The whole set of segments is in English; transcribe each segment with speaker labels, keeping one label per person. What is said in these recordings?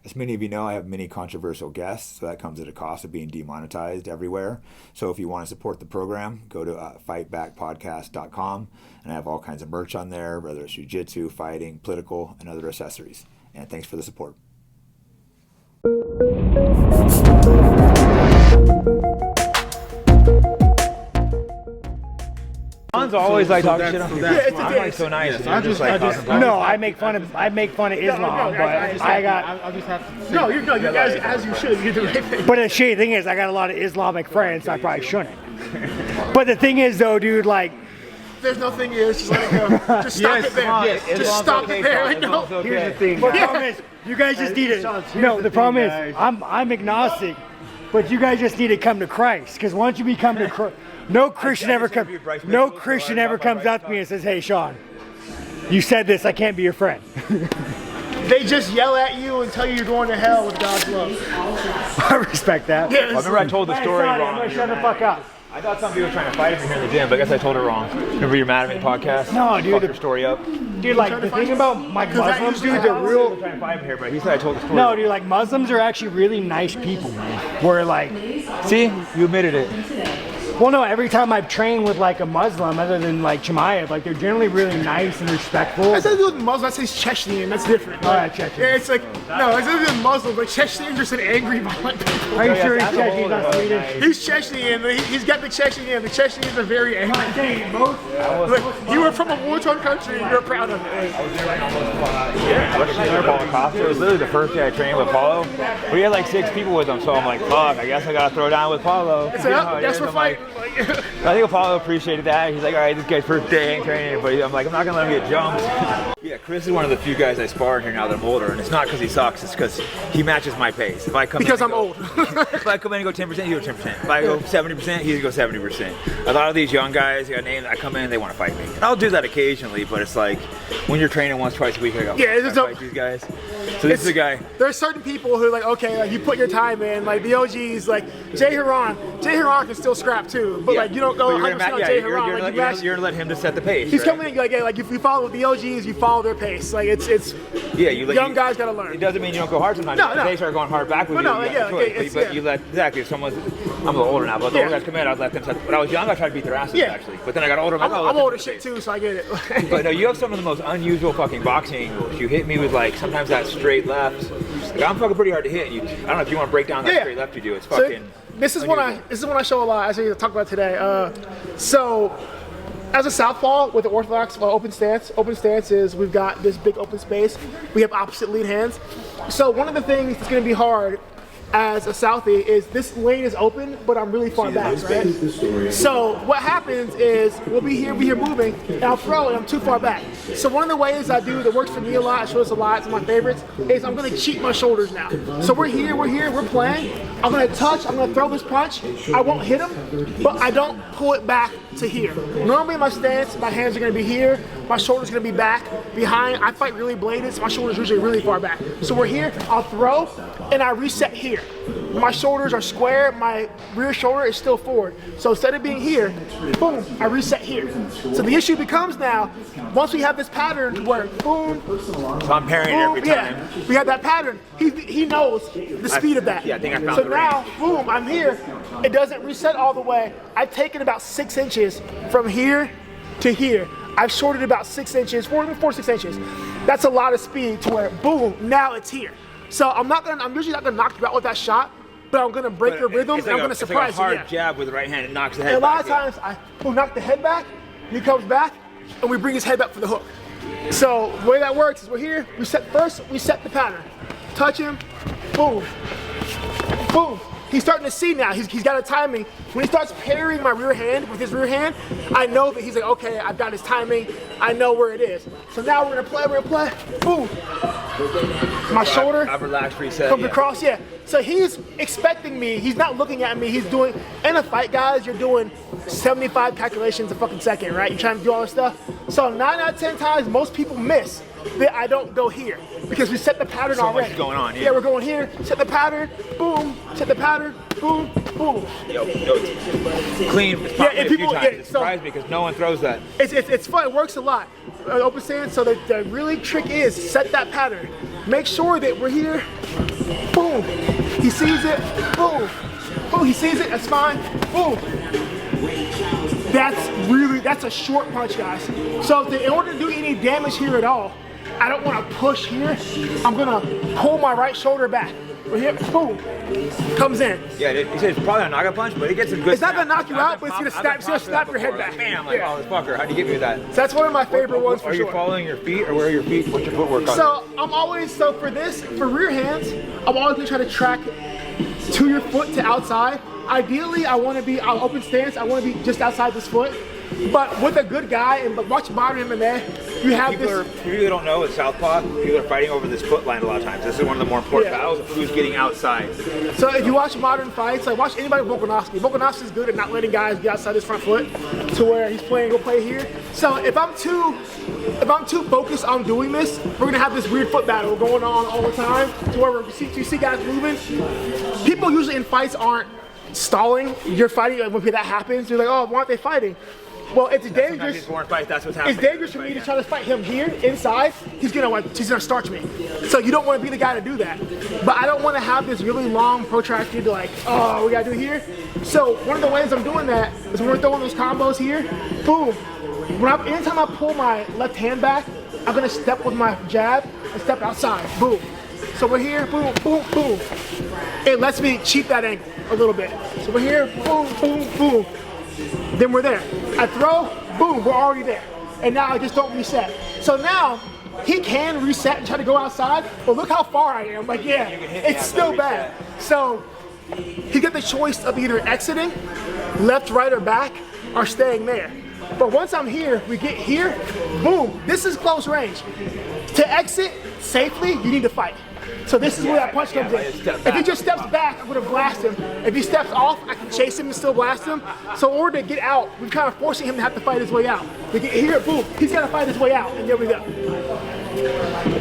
Speaker 1: As many of you know, I have many controversial guests, so that comes at a cost of being demonetized everywhere. So if you want to support the program, go to fightbackpodcast.com, and I have all kinds of merch on there, whether it's jiu-jitsu, fighting, political, and other accessories. And thanks for the support.
Speaker 2: John's always like talking shit on people.
Speaker 3: I'm
Speaker 2: like so nice.
Speaker 3: I make fun of Islam, but
Speaker 4: I'll just have to.
Speaker 3: No, you guys, as you should. You do the right thing. But the shitty thing is, I got a lot of Islamic friends, so I probably shouldn't. But the thing is, though, dude, like.
Speaker 4: There's nothing is, just let it go. Just stop it there.
Speaker 2: Yes,
Speaker 4: just stop it there. I know.
Speaker 3: Here's the thing. But the problem is, you guys just need to. No, the problem is, I'm agnostic, but you guys just need to come to Christ. Because once you become to Christ, no Christian ever comes up to me and says, "Hey, Sean, you said this. I can't be your friend."
Speaker 4: They just yell at you and tell you you're going to hell with God's love.
Speaker 3: I respect that.
Speaker 4: Yes.
Speaker 2: I remember I told the story
Speaker 3: Hey, Sean,
Speaker 2: wrong.
Speaker 3: I'm gonna shut the fuck up.
Speaker 2: I thought some people were trying to fight me here in the gym, but I guess I told it wrong. Remember you're mad at me in the podcast?
Speaker 3: No, dude.
Speaker 2: Fuck your story up.
Speaker 3: Dude, like, the thing about Muslims, dude, they're real.
Speaker 2: Trying to fight me here, but he said I told the story.
Speaker 3: No, dude, like, Muslims are actually really nice people, man. Where, like.
Speaker 2: See? You admitted it.
Speaker 3: Well, no, every time I've trained with, like, a Muslim, other than, like, Chimaev, like, they're generally really nice and respectful.
Speaker 4: I said with Muslims, I say Chechnyan, that's different.
Speaker 3: All right, Chechen.
Speaker 4: Yeah, it's like, no, I said with Muslims, like, Chechnyan just an angry, violent people.
Speaker 3: Are you sure he's Chechen, not Swedish?
Speaker 4: He's Chechnyan, he's got the Chechnyan. The Chechnyan are very angry.
Speaker 3: Dang, most.
Speaker 4: Like, you were from a war-torn country, and you're proud of it.
Speaker 2: It was literally the first day I trained with Paulo. We had like 6 people with him, so I'm like, fuck, I guess I gotta throw down with Paulo.
Speaker 4: It's like, guess we're fighting.
Speaker 2: I think Apollo appreciated that. He's like, all right, this guy's first day ain't training anybody. I'm like, I'm not gonna let him get jumped. Yeah, Chris is one of the few guys I spar here now that I'm older, and it's not because he sucks. It's because he matches my pace. If I come
Speaker 4: Because
Speaker 2: in
Speaker 4: I'm old.
Speaker 2: if I come in and go 10%, he go 10%. If I go 70%, he go 70%. A lot of these young guys, they got names. I come in, they want to fight me. And I'll do that occasionally, but it's like when you're training once, twice a week, I go,
Speaker 4: Yeah, it's
Speaker 2: I fight these guys. So this is the guy.
Speaker 4: There's certain people who are like, okay, like you put your time in, like the OGs, like Jay Hiran can still scrap too, but like you don't go 100% on Jay Hiran.
Speaker 2: You're gonna let him just set the pace.
Speaker 4: He's
Speaker 2: right?
Speaker 4: coming in like if you follow the OGs, you follow their pace. Like it's young guys gotta learn.
Speaker 2: It doesn't mean you don't go hard sometimes.
Speaker 4: No.
Speaker 2: They start going hard back with you. But you let exactly if someone's I'm a little older now, but the older guys come in, I'd let them set. When I was young, I tried to beat their asses actually. But then I got older.
Speaker 4: I'm older shit too, so I get it.
Speaker 2: But no, you have some of the most unusual fucking boxing angles. You hit me with like sometimes that straight left. Like, I'm fucking pretty hard to hit. I don't know if you want to break down that straight left you do. It's fucking.
Speaker 4: This is what I show a lot. As we talk about today. So, as a southpaw with the orthodox open stance is we've got this big open space. We have opposite lead hands. So one of the things that's going to be hard as a Southie is this lane is open, but I'm really far back, right? So what happens is we'll be here moving, and I'll throw and I'm too far back. So one of the ways I do that works for me a lot, I show this a lot, it's one of my favorites, is I'm gonna cheat my shoulders now. So we're playing, I'm gonna touch, I'm gonna throw this punch, I won't hit him, but I don't pull it back to here. Normally in my stance, my hands are gonna be here, my shoulders are gonna be back, behind. I fight really bladed, so my shoulders are usually really far back. So we're here, I'll throw, and I reset here. My shoulders are square, my rear shoulder is still forward. So instead of being here, boom, I reset here. So the issue becomes now, once we have this pattern where boom,
Speaker 2: so I'm parrying every time.
Speaker 4: We have that pattern. He knows the speed of that.
Speaker 2: Yeah, I think I found
Speaker 4: so
Speaker 2: the
Speaker 4: now,
Speaker 2: range.
Speaker 4: boom, I'm here. It doesn't reset all the way. I've taken about 6 inches from here to here. I've shorted about 6 inches, 4 to 6 inches. That's a lot of speed to where boom, now it's here. So I'm usually not gonna knock you out with that shot, but I'm gonna break your rhythm and I'm gonna surprise you.
Speaker 2: It's like a hard jab with the right hand, it knocks the head
Speaker 4: and a lot
Speaker 2: back.
Speaker 4: of times we'll knock the head back, he comes back, and we bring his head back for the hook. So the way that works is we're here, we set the pattern. Touch him, boom, boom. He's starting to see now, he's got a timing. When he starts parrying my rear hand with his rear hand, I know that he's like, okay, I've got his timing, I know where it is. So now we're gonna play, boom. My shoulder
Speaker 2: I've relaxed, reset,
Speaker 4: comes across, So he's expecting me, he's not looking at me, he's doing, in a fight guys, you're doing 75 calculations a fucking second, right? You're trying to do all this stuff. So 9 out of 10 times, most people miss that I don't go here because we set the pattern already.
Speaker 2: So much going on,
Speaker 4: yeah. We're going here, set the pattern, boom, set the pattern, boom, boom.
Speaker 2: Clean,
Speaker 4: and people,
Speaker 2: it surprised me because no one throws that.
Speaker 4: It's fun, it works a lot. Open stance, so the really trick is set that pattern. Make sure that we're here, boom. He sees it, boom. Boom, he sees it, that's fine, boom. That's a short punch, guys. So in order to do any damage here at all, I don't want to push here. I'm gonna pull my right shoulder back. Right here, boom, comes in.
Speaker 2: Yeah, he said it's probably a knock-out punch, but it gets a good.
Speaker 4: It's not gonna knock you out, but it's gonna snap your head back.
Speaker 2: Bam, like, oh, this fucker, how'd you get me with that?
Speaker 4: So that's one of my favorite ones for sure.
Speaker 2: Are you following your feet, or where are your feet? What's your footwork on?
Speaker 4: So I'm always, for rear hands, I'm always gonna try to track to your foot to outside. Ideally, I want to be open stance. I want to be just outside this foot. But with a good guy, and watch modern MMA, you have
Speaker 2: people don't know with Southpaw, people are fighting over this foot line a lot of times. This is one of the more important battles of who's getting outside.
Speaker 4: So if you watch modern fights, like watch anybody with Volkanovski. Volkanovski is good at not letting guys get outside his front foot to where he's playing, go play here. So if I'm too focused on doing this, we're gonna have this weird foot battle going on all the time to where you see guys moving. People usually in fights aren't stalling. You're fighting, when that happens, you're like, oh, why aren't they fighting? Well, it's dangerous.
Speaker 2: That's what's happening.
Speaker 4: It's dangerous for me to try to fight him here inside. He's gonna starch me. So you don't want to be the guy to do that. But I don't want to have this really long, protracted, like, oh, we gotta do it here. So one of the ways I'm doing that is when we're throwing those combos here. Boom. Anytime I pull my left hand back, I'm gonna step with my jab and step outside. Boom. So we're here. Boom, boom, boom. It lets me cheat that angle a little bit. So we're here. Boom, boom, boom. Then we're there. I throw, boom, we're already there. And now I just don't reset. So now, he can reset and try to go outside, but look how far I am. Like, yeah, it's still bad. So, he got the choice of either exiting, left, right, or back, or staying there. But once I'm here, we get here, boom, this is close range. To exit safely, you need to fight. So this is where that punch comes in. If he just steps back, I'm gonna blast him. If he steps off, I can chase him and still blast him. So in order to get out, we're kind of forcing him to have to fight his way out. We get here, boom, he's gotta fight his way out, and there we go.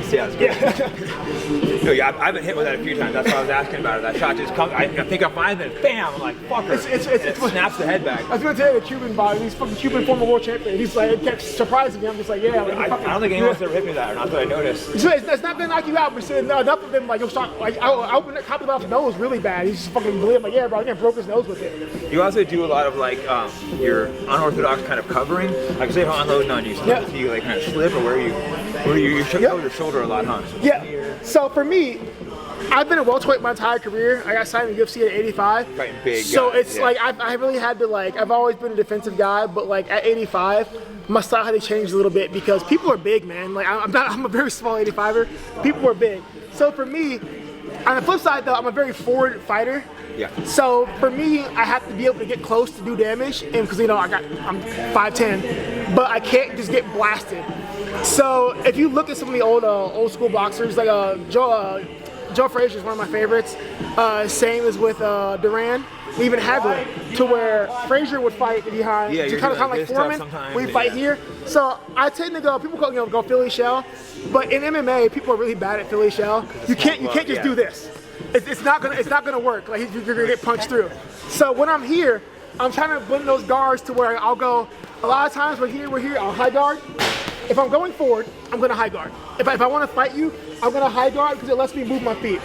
Speaker 2: Yeah, it's good. No, yeah, I've been hit with that a few times. That's why I was asking about it. That shot just comes, I think I'm fine, then bam, I'm like, fucker. It snaps the head back.
Speaker 4: I was gonna tell you the Cuban body, he's fucking Cuban former world champion. He's like, it kept surprising me. I'm just like, yeah. Like,
Speaker 2: I don't think anyone else ever hit me with that, or not that I noticed.
Speaker 4: So it's not gonna knock you out, but enough of them, like, you'll start, like, I opened it, copied off his nose really bad. He's just fucking bleeding. I'm like, yeah, bro, I think I broke his nose with it.
Speaker 2: You also do a lot of, like, your unorthodox kind of covering. Like, say if I'm unloading on you, so you, like, kind of slip, or where you show your shoulder a lot, huh? So
Speaker 4: yeah. So for me, I've been a welterweight my entire career. I got signed in UFC at 85.
Speaker 2: Fighting big
Speaker 4: so
Speaker 2: guys,
Speaker 4: it's like I really had to, like, I've always been a defensive guy, but like at 85, my style had to change a little bit because people are big, man. Like I'm a very small 85er. People are big. So for me, on the flip side though, I'm a very forward fighter.
Speaker 2: Yeah.
Speaker 4: So for me, I have to be able to get close to do damage, and because I'm 5'10", but I can't just get blasted. So if you look at some of the old school boxers, like Joe Frazier is one of my favorites. Same as with Duran, even Hagler, to where Frazier would fight behind, kind of like Foreman, we fight here. So I tend to go. People go Philly shell, but in MMA, people are really bad at Philly shell. You can't just do this. It's not gonna work. Like you're gonna get punched through. So when I'm here, I'm trying to blend those guards to where I'll go. A lot of times we're here, I'll high guard. If I'm going forward, I'm gonna high guard. If I want to fight you, I'm gonna high guard because it lets me move my feet.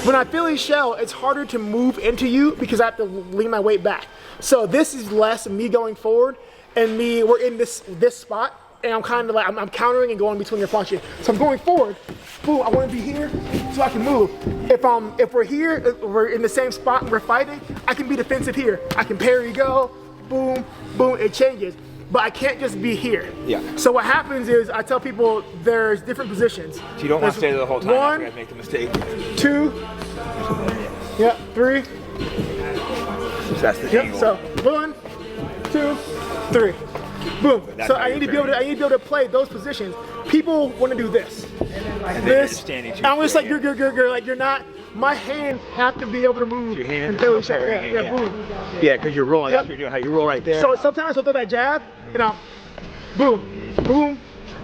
Speaker 4: When I Philly shell, it's harder to move into you because I have to lean my weight back. So this is less me going forward and we're in this spot, and I'm kind of like, I'm countering and going between your punches. So I'm going forward, boom, I want to be here so I can move. If we're here, we're in the same spot, we're fighting, I can be defensive here. I can parry go, boom, boom, it changes. But I can't just be here.
Speaker 2: Yeah.
Speaker 4: So what happens is I tell people there's different positions.
Speaker 2: So you don't want to stay there the whole time after you guys make the mistake.
Speaker 4: 2, yeah, 3.
Speaker 2: So that's the angle.
Speaker 4: So 1, 2, 3. Boom. So I need to be able to play those positions. People want to do this. This. I'm just like you're not. My hands have to be able to move.
Speaker 2: Your hands.
Speaker 4: Boom.
Speaker 2: Yeah, because you're rolling. That's what you're doing. How you roll right there.
Speaker 4: So sometimes I'll throw that jab, boom, boom,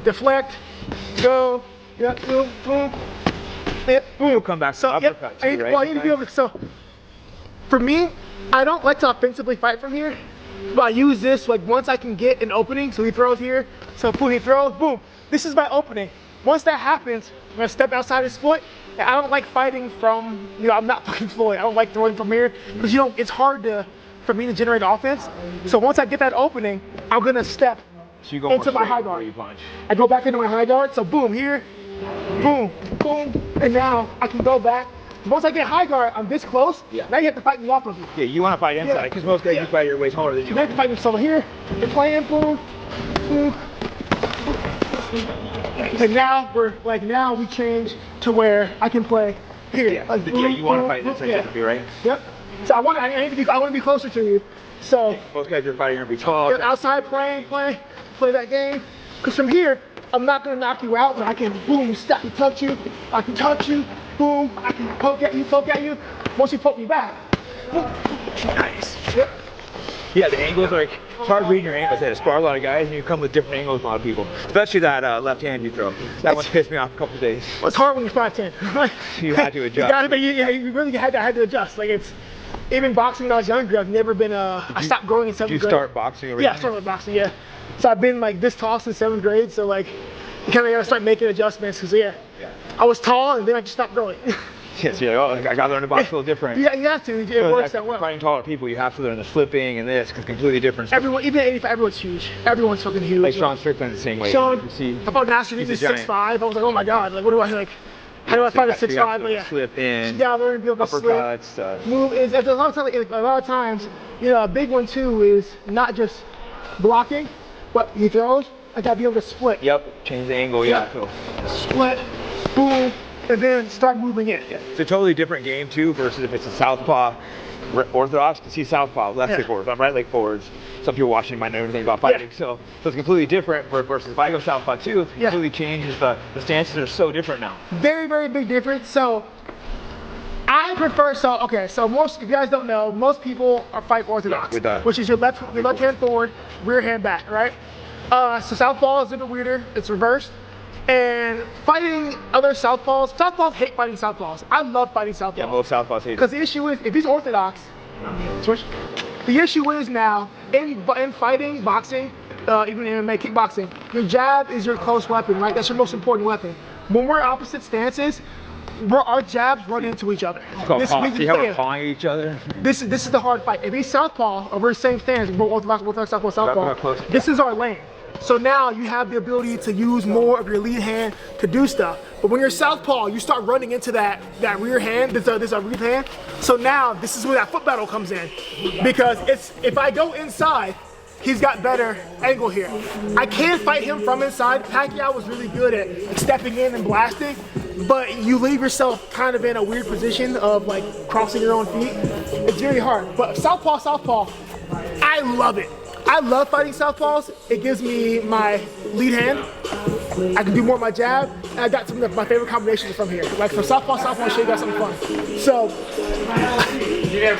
Speaker 4: deflect, go, boom, boom, boom.
Speaker 2: You'll come back.
Speaker 4: So
Speaker 2: Uppercut too, right?
Speaker 4: Well, I need to be able to. So for me, I don't like to offensively fight from here, but I use this like once I can get an opening. So he throws here. So boom, he throws, boom. This is my opening. Once that happens, I'm gonna step outside his foot, I don't like fighting from, I'm not fucking Floyd. I don't like throwing from here because it's hard for me to generate offense. So once I get that opening, I'm gonna step into my high guard. I go back into my high guard. So boom here, boom, boom, and now I can go back. Once I get high guard, I'm this close. Yeah. Now you have to fight me off of me.
Speaker 2: Yeah, you want to fight inside because most guys you fight your way taller than you.
Speaker 4: You have to fight me. So here, you're playing, boom, boom. And now we change to where I can play here.
Speaker 2: Yeah, you want to fight this typically, right?
Speaker 4: Yep. So I want to be closer to you. So
Speaker 2: most guys you're fighting are gonna be tall.
Speaker 4: Outside play that game. Because from here, I'm not gonna knock you out, but I can boom, step and touch you. I can touch you, boom. I can poke at you. Once you poke me back, boom.
Speaker 2: Nice.
Speaker 4: Yep.
Speaker 2: Yeah, the angles are it's hard reading your angles. I spar a lot of guys, and you come with different angles with a lot of people. Especially that left hand you throw. That one pissed me off a couple of days.
Speaker 4: Well, it's hard when you're 5'10".
Speaker 2: You had to adjust.
Speaker 4: You really had to adjust. Like it's even boxing when I was younger. I've never been. I stopped growing in 7th grade.
Speaker 2: Did you start boxing already?
Speaker 4: Yeah, I started with boxing. Yeah. So I've been like this tall since 7th grade. So like, you kind of gotta start making adjustments because I was tall and then I just stopped growing.
Speaker 2: Yes, you're like, I gotta learn to box a little different.
Speaker 4: Yeah, you have to. It works that well.
Speaker 2: Fighting taller people, you have to learn the flipping and this, because completely different.
Speaker 4: Everyone, even 85, everyone's huge. Everyone's fucking huge.
Speaker 2: Like Sean Strickland the same way.
Speaker 4: Sean, I thought National he's 6'5". I was like, oh my god, like what do I like? How do I find a 6'5"?
Speaker 2: Slip in.
Speaker 4: Yeah, learn to be able to slip. Move. A lot of times, a big one too is not just blocking, but he throws. I gotta be able to split.
Speaker 2: Yep. Change the angle. Yeah.
Speaker 4: Split. Boom. And then start moving in.
Speaker 2: Yeah. It's a totally different game too versus if it's a southpaw orthodox. You see southpaw, left leg forwards, right leg forwards. Some people watching might know anything about fighting, so it's completely different versus if I go southpaw too, it completely changes the stances are so different now.
Speaker 4: Very, very big difference. So I prefer so most, if you guys don't know, most people are fight orthodox, which is your left hand forward, rear hand back, right? So southpaw is a bit weirder, it's reversed. And fighting other southpaws hate fighting southpaws. I love fighting southpaws.
Speaker 2: Yeah, most southpaws hate it.
Speaker 4: Because the issue is, if he's orthodox, switch. The issue is now, in fighting, boxing, even in MMA, kickboxing, your jab is your close weapon, right? That's your most important weapon. When we're opposite stances, our jabs run into each other.
Speaker 2: See how we're pawing each other?
Speaker 4: This is the hard fight. If he's southpaw, or we're the same stance, we're orthodox, southpaw, this is our lane. So now you have the ability to use more of your lead hand to do stuff. But when you're southpaw, you start running into that rear hand, this rear hand. So now this is where that foot battle comes in. Because if I go inside, he's got better angle here. I can fight him from inside. Pacquiao was really good at stepping in and blasting, but you leave yourself kind of in a weird position of like crossing your own feet. It's very hard. But southpaw, I love it. I love fighting southpaws. It gives me my lead hand. I can do more of my jab. And I got some of my favorite combinations from here. Like for southpaw, I'll show you guys something fun. So,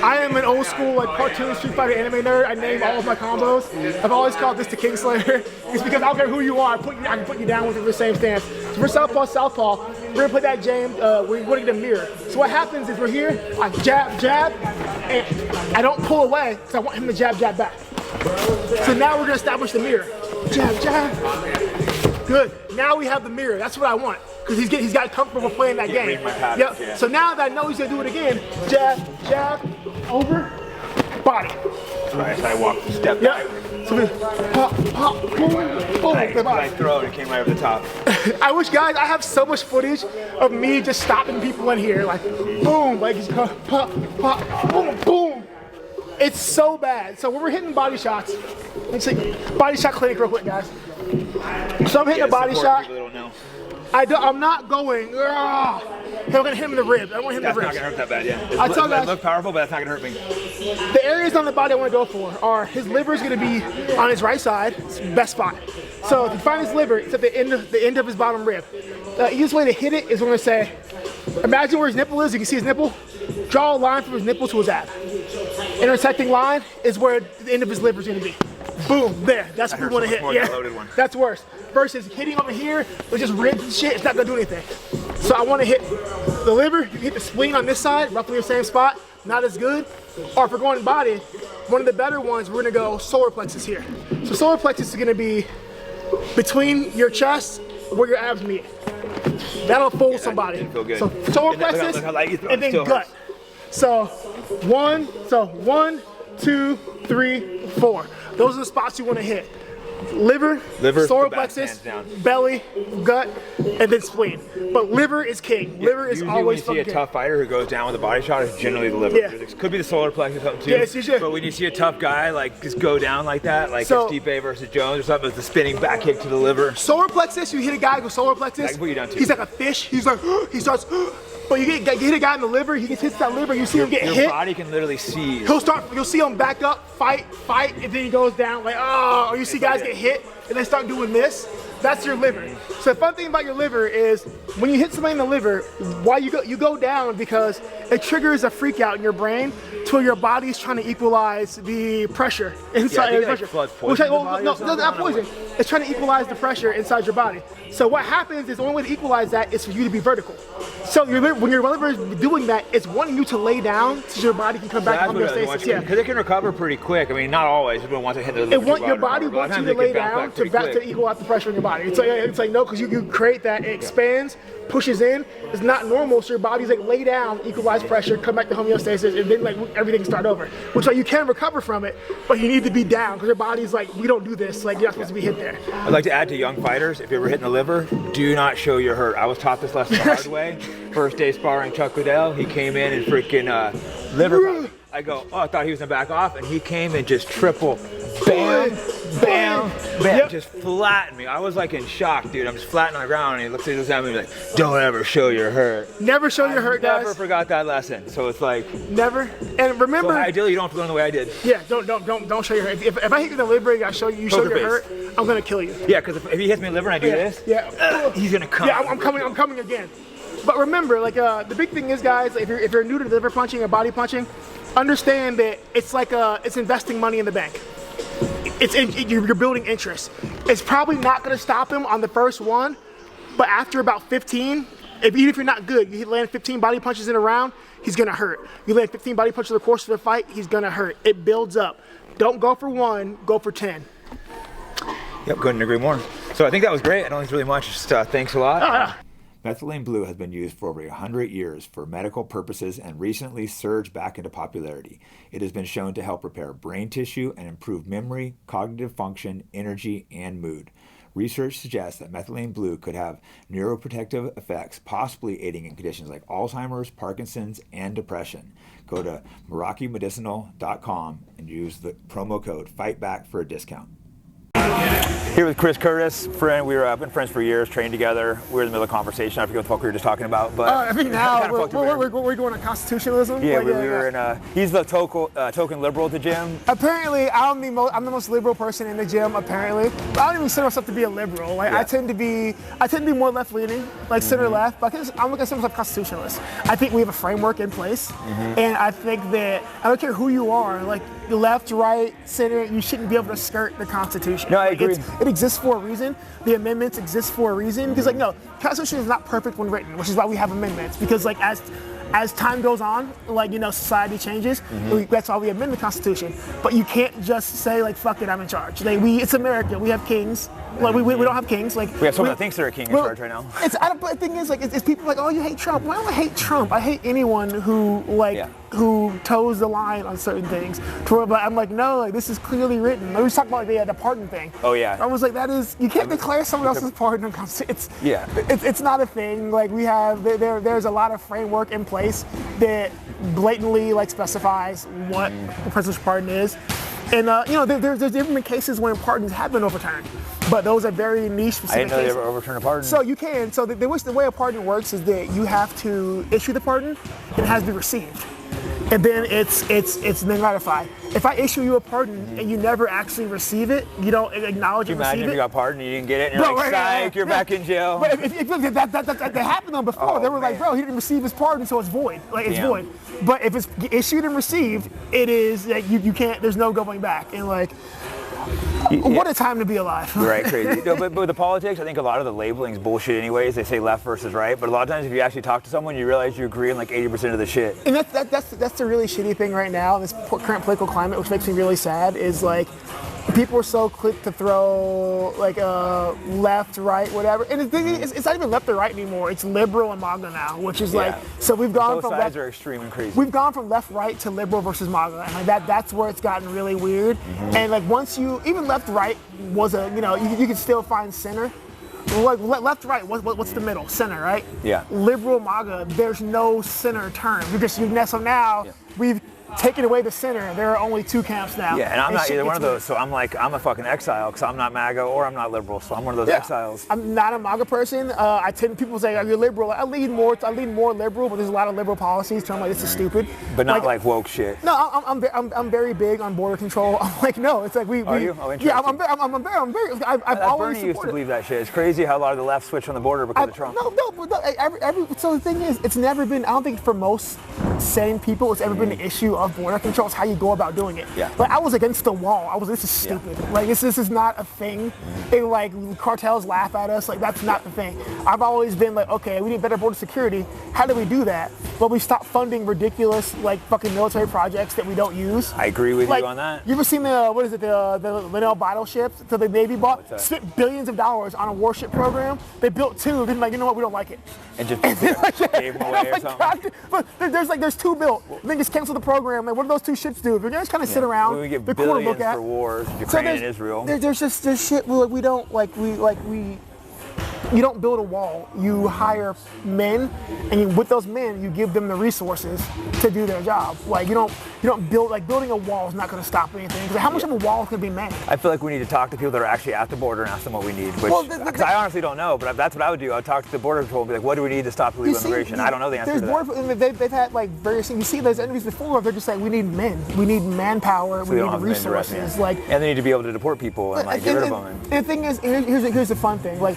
Speaker 4: I am an old school like cartoon Street Fighter anime nerd. I name all of my combos. I've always called this the Kingslayer. It's because I don't care who you are, I can put you down with the same stance. So for southpaw, we're gonna put that jam, we're gonna get a mirror. So what happens is we're here, I jab, and I don't pull away because I want him to jab back. So now we're gonna establish the mirror. Jab. Good. Now we have the mirror. That's what I want. Because he's got comfortable playing that game. Yep. Yeah. So now that I know he's gonna do it again, jab, over, body.
Speaker 2: Right, so I walk a step back.
Speaker 4: So we pop, boom.
Speaker 2: I throw and it came right over the top.
Speaker 4: I wish, guys, I have so much footage of me just stopping people in here, like boom, like pop, boom. It's so bad. So when we're hitting body shots, let's see, body shot clinic real quick, guys. So I'm hitting a body shot. I'm not going, I'm gonna hit him in the ribs. I want to hit him in the ribs.
Speaker 2: That's not gonna hurt that bad, yeah. I tell guys, look powerful, but that's not gonna hurt me.
Speaker 4: The areas on the body I want to go for are his liver is gonna be on his right side, it's the best spot. So if you find his liver, it's at the end of his bottom rib. The easiest way to hit it is we're gonna say, imagine where his nipple is. You can see his nipple. Draw a line from his nipple to his ab. Intersecting line is where the end of his liver is gonna be. Boom, there. That's what we want to hit. Yeah, that's worse. Versus hitting over here with just ribs and shit, it's not gonna do anything. So I want to hit the liver. You can hit the spleen on this side, roughly the same spot. Not as good. Or if we're going body, one of the better ones, we're gonna go solar plexus here. So solar plexus is gonna be between your chest where your abs meet. That'll fool somebody.
Speaker 2: Didn't feel good.
Speaker 4: So solar plexus
Speaker 2: Look how light you throw,
Speaker 4: and
Speaker 2: it
Speaker 4: then
Speaker 2: still
Speaker 4: gut.
Speaker 2: hurts.
Speaker 4: So one, 2, 3, 4. Those are the spots you want to hit. Liver, solar
Speaker 2: the back,
Speaker 4: plexus,
Speaker 2: hands down.
Speaker 4: belly, gut, and then spleen. But liver is king. Liver is
Speaker 2: Usually
Speaker 4: always
Speaker 2: when you see a
Speaker 4: king.
Speaker 2: tough fighter who goes down with a body shot, it's generally the liver.
Speaker 4: Yeah.
Speaker 2: It could be the solar plexus or something too.
Speaker 4: Yeah, it's usually-
Speaker 2: but when you see a tough guy like just go down like that, like
Speaker 4: So-
Speaker 2: Stipe versus Jones or something, it's the spinning back kick to the liver.
Speaker 4: Solar plexus, you hit a guy with solar plexus.
Speaker 2: That can put you down, too.
Speaker 4: He's like a fish. He's like, he starts, but you hit a guy in the liver, he hits that liver, you see him get
Speaker 2: Your
Speaker 4: hit.
Speaker 2: body can literally see.
Speaker 4: You'll see him back up, fight, and then he goes down like, oh, or you see guys get hit and they start doing this. That's your liver. So the fun thing about your liver is when you hit somebody in the liver, why you go down because it triggers a freak out in your brain to where your body's trying to equalize the pressure inside
Speaker 2: think
Speaker 4: your
Speaker 2: like
Speaker 4: pressure.
Speaker 2: floods poison the body or
Speaker 4: No,
Speaker 2: something?
Speaker 4: not poison. It's trying to equalize the pressure inside your body. So what happens is the only way to equalize that is for you to be vertical. So when your liver is doing that, it's wanting you to lay down so your body can come back to homeostasis. Yeah.
Speaker 2: Because it can recover pretty quick. I mean, not always. Everyone wants to hit the liver.
Speaker 4: It
Speaker 2: too
Speaker 4: want your
Speaker 2: hard,
Speaker 4: body
Speaker 2: but a lot
Speaker 4: wants
Speaker 2: of
Speaker 4: you
Speaker 2: times
Speaker 4: to
Speaker 2: it
Speaker 4: lay
Speaker 2: can bounce
Speaker 4: down
Speaker 2: back pretty quick.
Speaker 4: to equal out the pressure in your body. It's like no, because you create that, it expands, pushes in. It's not normal, so your body's like lay down, equalize pressure, come back to homeostasis, and then like everything start over. Which like you can recover from it, but you need to be down because your body's like, we don't do this. Like you're not supposed to be hit there.
Speaker 2: I'd like to add to young fighters, if you're ever hitting the liver, do not show you're hurt. I was taught this lesson the hard way. First day sparring Chuck Liddell, he came in and freaking liver. I go, oh, I thought he was gonna back off, and he came and just triple, bam, bam, bam,
Speaker 4: Yep.
Speaker 2: just flattened me. I was like in shock, dude. I'm just flattened on the ground, and he looks at me and he's like, don't ever show you're hurt.
Speaker 4: Never show you're hurt, guys.
Speaker 2: Never forgot that lesson. So it's like,
Speaker 4: Never. And remember,
Speaker 2: so ideally you don't have to learn the way I did.
Speaker 4: yeah, don't show your hurt. If I hit you in the liver and I show you show
Speaker 2: Poker
Speaker 4: you're
Speaker 2: face.
Speaker 4: hurt, I'm gonna kill you.
Speaker 2: Yeah, because if he hits me in the liver and I do this,
Speaker 4: Yeah.
Speaker 2: he's gonna come.
Speaker 4: Yeah, I'm coming again. But remember, like the big thing is, guys, if you're new to liver punching or body punching, understand that it's like it's investing money in the bank. You're building interest. It's probably not going to stop him on the first one, but after about 15, even if you're not good, you land 15 body punches in a round, he's going to hurt. You land 15 body punches in the course of the fight, he's going to hurt. It builds up. Don't go for 1, go for 10.
Speaker 2: Yep, couldn't agree more. So I think that was great. I don't think it's really much. Just thanks a lot.
Speaker 1: Methylene blue has been used for over 100 years for medical purposes and recently surged back into popularity. It has been shown to help repair brain tissue and improve memory, cognitive function, energy, and mood. Research suggests that methylene blue could have neuroprotective effects, possibly aiding in conditions like Alzheimer's, Parkinson's, and depression. Go to MerakiMedicinal.com and use the promo code FIGHTBACK for a discount.
Speaker 2: Here with Chris Curtis, friend. We were been friends for years, trained together. We were in the middle of a conversation. I forget what the fuck we were just talking about, but
Speaker 4: I think now
Speaker 2: kinda fucked over there.
Speaker 4: we're going to constitutionalism.
Speaker 2: Yeah,
Speaker 4: Like,
Speaker 2: we were in. He's the token liberal at the gym.
Speaker 4: Apparently, I'm the most liberal person in the gym. Apparently, but I don't even consider myself to be a liberal. Like
Speaker 2: Yeah.
Speaker 4: I tend to be more left leaning, like center left. But I'm looking at myself constitutionalist. I think we have a framework in place, and I think that I don't care who you are, like the left, right, center, you shouldn't be able to skirt the Constitution.
Speaker 2: No, I
Speaker 4: Like,
Speaker 2: agree.
Speaker 4: It exists for a reason. The amendments exist for a reason because, like, no, Constitution is not perfect when written, which is why we have amendments. Because, like, as time goes on, like, you know, society changes. That's why we amend the Constitution. But you can't just say, like, fuck it, I'm in charge. Like, it's America. We have kings. Like, we don't have kings. Like,
Speaker 2: We have someone that thinks they're a king in charge right now.
Speaker 4: But the thing is, like, it's people like, oh, you hate Trump. Why do I hate Trump? I hate anyone who, like, who toes the line on certain things. But I'm like, no, like, this is clearly written. We was talking about like, the pardon thing.
Speaker 2: Oh, yeah.
Speaker 4: I was like, you can't declare someone else's pardon on Constitution. It's not a thing. Like, we have, there's a lot of framework in place that blatantly, like, specifies what the president's pardon is. And, you know, there's different cases when pardons have been overturned. But those are very niche specific
Speaker 2: I didn't know they
Speaker 4: cases.
Speaker 2: ever overturned a pardon.
Speaker 4: So you can. So the way a pardon works is that you have to issue the pardon, and it has to be received, and then it's then ratified. If I issue you a pardon and you never actually receive it, you don't acknowledge and receive
Speaker 2: Imagine if
Speaker 4: it.
Speaker 2: you got pardoned and you didn't get it, and you're like, psych, you're back in jail.
Speaker 4: But if that happened though before, they were like, bro, he didn't receive his pardon, so it's void. Like it's void. But if it's issued and received, it is like you can't. There's no going back. And like, what a time to be alive.
Speaker 2: Right, crazy. No, but with the politics, I think a lot of the labeling is bullshit anyways. They say left versus right, but a lot of times if you actually talk to someone, you realize you agree on like 80% of the shit.
Speaker 4: And that's the really shitty thing right now, this current political climate, which makes me really sad, is like people are so quick to throw like left, right, whatever. And the thing is, it's not even left or right anymore. It's liberal and MAGA now, which is like, so we've gone
Speaker 2: both
Speaker 4: from
Speaker 2: sides
Speaker 4: left,
Speaker 2: are extreme and crazy.
Speaker 4: We've gone from left, right to liberal versus MAGA, and like that's where it's gotten really weird. And like once you, even left, right was a, you know, you can still find center. Like left, right, what's the middle? Center, right?
Speaker 2: Yeah.
Speaker 4: Liberal, MAGA, there's no center term. So now we've taken away the center. There are only two camps now.
Speaker 2: Yeah, and I'm not either one of those. So I'm a fucking exile because I'm not MAGA or I'm not liberal. So I'm one of those exiles.
Speaker 4: I'm not a MAGA person. People say, "Are you liberal?" I lean more liberal, but there's a lot of liberal policies. So I'm like, this is stupid.
Speaker 2: But not like woke shit.
Speaker 4: No, I'm very big on border control. I'm like, no, it's like we.
Speaker 2: Are you? Oh, interesting.
Speaker 4: Yeah, I'm very. I've always
Speaker 2: Bernie used to believe that shit. It's crazy how a lot of the left switched on the border because of Trump.
Speaker 4: So the thing is, it's never been. I don't think for most sane people, it's ever been an issue of border control. It's how you go about doing it. Yeah. Like I was against the wall. This is stupid. Yeah. Like this is not a thing. And like cartels laugh at us. Like that's not the thing. I've always been like, okay, we need better border security. How do we do that? Well, we stop funding ridiculous like fucking military projects that we don't use.
Speaker 2: I agree with you on that.
Speaker 4: You ever seen the Linnell battleship that the Navy bought? Spent billions of dollars on a warship program. They built two. Then like, you know what? We don't like it.
Speaker 2: And just gave them away or something.
Speaker 4: But there's two built. Then just cancel the program. Like, what do those two ships do? They're just kind of sit around.
Speaker 2: We get billions for wars, Ukraine and Israel.
Speaker 4: There's shit we don't you don't build a wall. You hire men, and with those men, you give them the resources to do their job. Like you don't build, like building a wall is not going to stop anything. Because how much of a wall can be manned?
Speaker 2: I feel like we need to talk to people that are actually at the border and ask them what we need. Because I honestly don't know, but that's what I would do. I'd talk to the border patrol and be like, what do we need to stop illegal immigration? I don't know the answer to that.
Speaker 4: They've had like various things. You see those interviews before, they're just like, we need men, we need manpower, we need resources. Like,
Speaker 2: and they need to be able to deport people and like get rid of them.
Speaker 4: And the thing is, here's the fun thing. Like,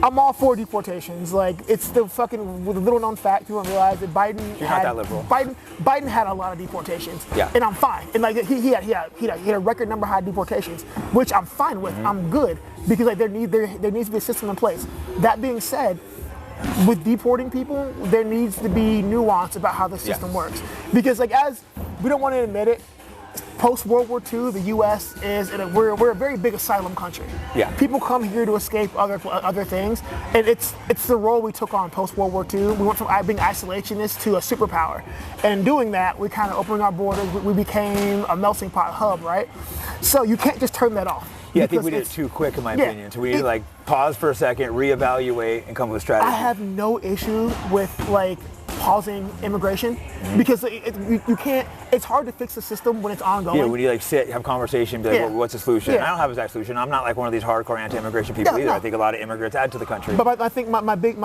Speaker 4: I'm all for deportations. Like, it's the fucking with a little known fact. People don't realize that Biden Biden had a lot of deportations.
Speaker 2: Yeah.
Speaker 4: And I'm fine. And like he had a record number high deportations, which I'm fine with. I'm good because like there needs to be a system in place. That being said, with deporting people, there needs to be nuance about how the system works. Because like as we don't want to admit it, post World War II, the U.S. we're a very big asylum country.
Speaker 2: Yeah.
Speaker 4: People come here to escape other things, and it's the role we took on post World War II. We went from being isolationist to a superpower, and doing that, we kind of opened our borders. We became a melting pot hub, right? So you can't just turn that off.
Speaker 2: Yeah, I think we did it too quick, in my opinion. So we need to like pause for a second, reevaluate, and come up with a strategy.
Speaker 4: I have no issue with like pausing immigration because you can't. It's hard to fix the system when it's ongoing.
Speaker 2: Yeah, when you like sit, have a conversation, be like, well, what's the solution? I don't have a exact solution. I'm not like one of these hardcore anti-immigration people either. I think a lot of immigrants add to the country.
Speaker 4: But I think my big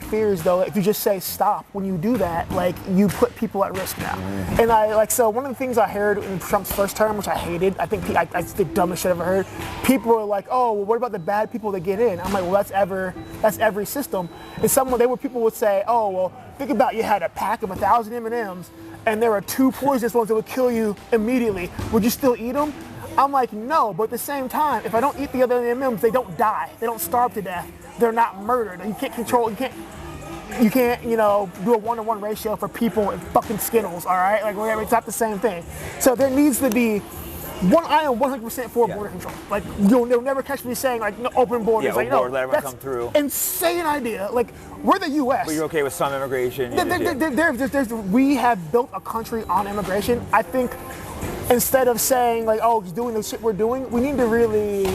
Speaker 4: fear is though, if you just say stop when you do that, like you put people at risk now. And so one of the things I heard in Trump's first term, which I hated, I think it's the dumbest shit I've ever heard. People were like, oh, well, what about the bad people that get in? I'm like, well, that's every system. And people would say, oh, well, think about you had a pack of 1,000 M&Ms and there are 2 poisonous ones that would kill you immediately. Would you still eat them? I'm like, no, but at the same time, if I don't eat the other M&Ms, they don't die. They don't starve to death. They're not murdered. You can't control, you can't, do a 1-to-1 ratio for people and fucking Skittles, all right? Like, whatever, it's not the same thing. So there needs to be, I am 100% for border control. Like, you'll never catch me saying, like, no, open borders.
Speaker 2: Yeah,
Speaker 4: like,
Speaker 2: no, let everyone come through.
Speaker 4: Insane idea. Like, we're the U.S.
Speaker 2: But you're okay with some immigration?
Speaker 4: We have built a country on immigration. I think instead of saying, like, oh, he's doing the shit we're doing, we need to really,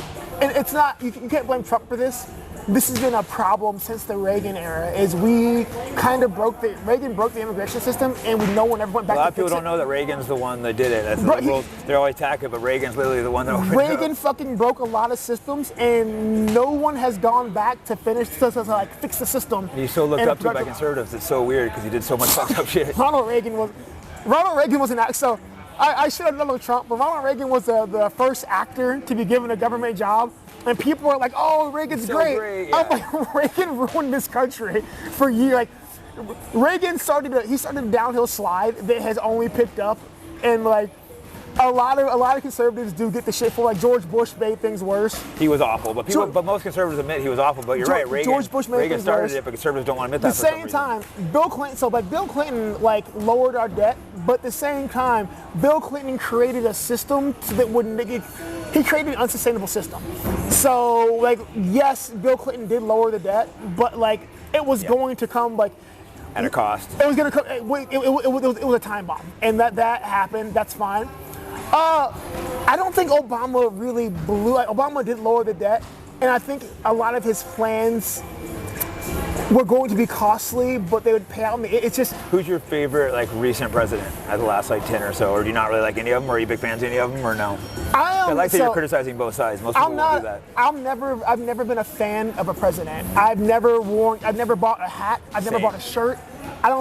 Speaker 4: and it's not, you can't blame Trump for this. This has been a problem since the Reagan era, is we kind of Reagan broke the immigration system and no one ever went back to fix it.
Speaker 2: A lot of people don't know that Reagan's the one that did it. That's the liberals, they're always attacking, but Reagan's literally the one that opened
Speaker 4: Reagan fucking broke a lot of systems and no one has gone back to fix the system.
Speaker 2: And you so looked up to by conservatives. It's so weird because he did so much fucked up shit.
Speaker 4: Ronald Reagan was an actor. So I should have known Trump, but Ronald Reagan was the first actor to be given a government job. And people are like, oh, Reagan's great. I'm like, Reagan ruined this country for years. Like, Reagan started a downhill slide that has only picked up. And like, a lot of conservatives do get the shit for, like, George Bush made things worse.
Speaker 2: He was awful, but most conservatives admit he was awful. But you're right,
Speaker 4: George Bush made
Speaker 2: Reagan
Speaker 4: things
Speaker 2: started
Speaker 4: worse.
Speaker 2: it, but conservatives don't want to admit that.
Speaker 4: At the same time, Bill Clinton like lowered our debt, but at the same time, Bill Clinton created a system that wouldn't make it. He created an unsustainable system. So, like, yes, Bill Clinton did lower the debt, but like it was going to come like.
Speaker 2: At a cost.
Speaker 4: It was going to come. It was a time bomb, and that happened. That's fine. I don't think Obama really blew. Like, Obama did lower the debt, and I think a lot of his plans were going to be costly, but they would pay out. It's just.
Speaker 2: Who's your favorite like recent president at the last like 10 or so, or do you not really like any of them? Or are you big fans of any of them, or no? I like that you're criticizing both sides. Most people will do that.
Speaker 4: I've never been a fan of a president. I've never bought a hat. I've never bought a shirt. I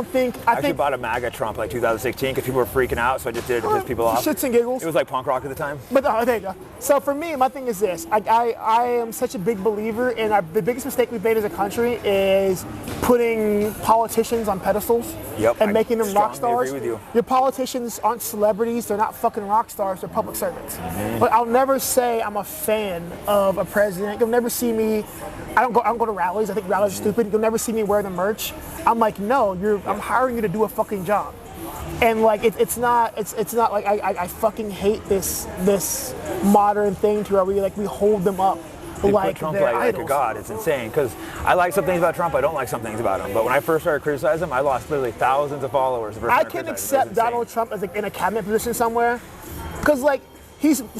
Speaker 4: actually
Speaker 2: bought a MAGA Trump like 2016 because people were freaking out, so I just did it to piss people off.
Speaker 4: Shits and giggles.
Speaker 2: It was like punk rock at the time.
Speaker 4: But there you go. So for me, my thing is this: I am such a big believer in the biggest mistake we've made as a country is putting politicians on pedestals and making them rock stars.
Speaker 2: Agree with you.
Speaker 4: Your politicians aren't celebrities; they're not fucking rock stars. They're public servants. But I'll never say I'm a fan of a president. You'll never see me. I don't go to rallies. I think rallies are stupid. You'll never see me wear the merch. I'm like, no, I'm hiring you to do a fucking job. And like it's not like I fucking hate this modern thing to where we hold them up
Speaker 2: they
Speaker 4: like
Speaker 2: put Trump
Speaker 4: they're
Speaker 2: like
Speaker 4: idols.
Speaker 2: a god. It's insane because I like some things about Trump. I don't like some things about him. But when I first started criticizing him, I lost literally thousands of followers.
Speaker 4: I can accept Donald Trump as in a cabinet position somewhere because like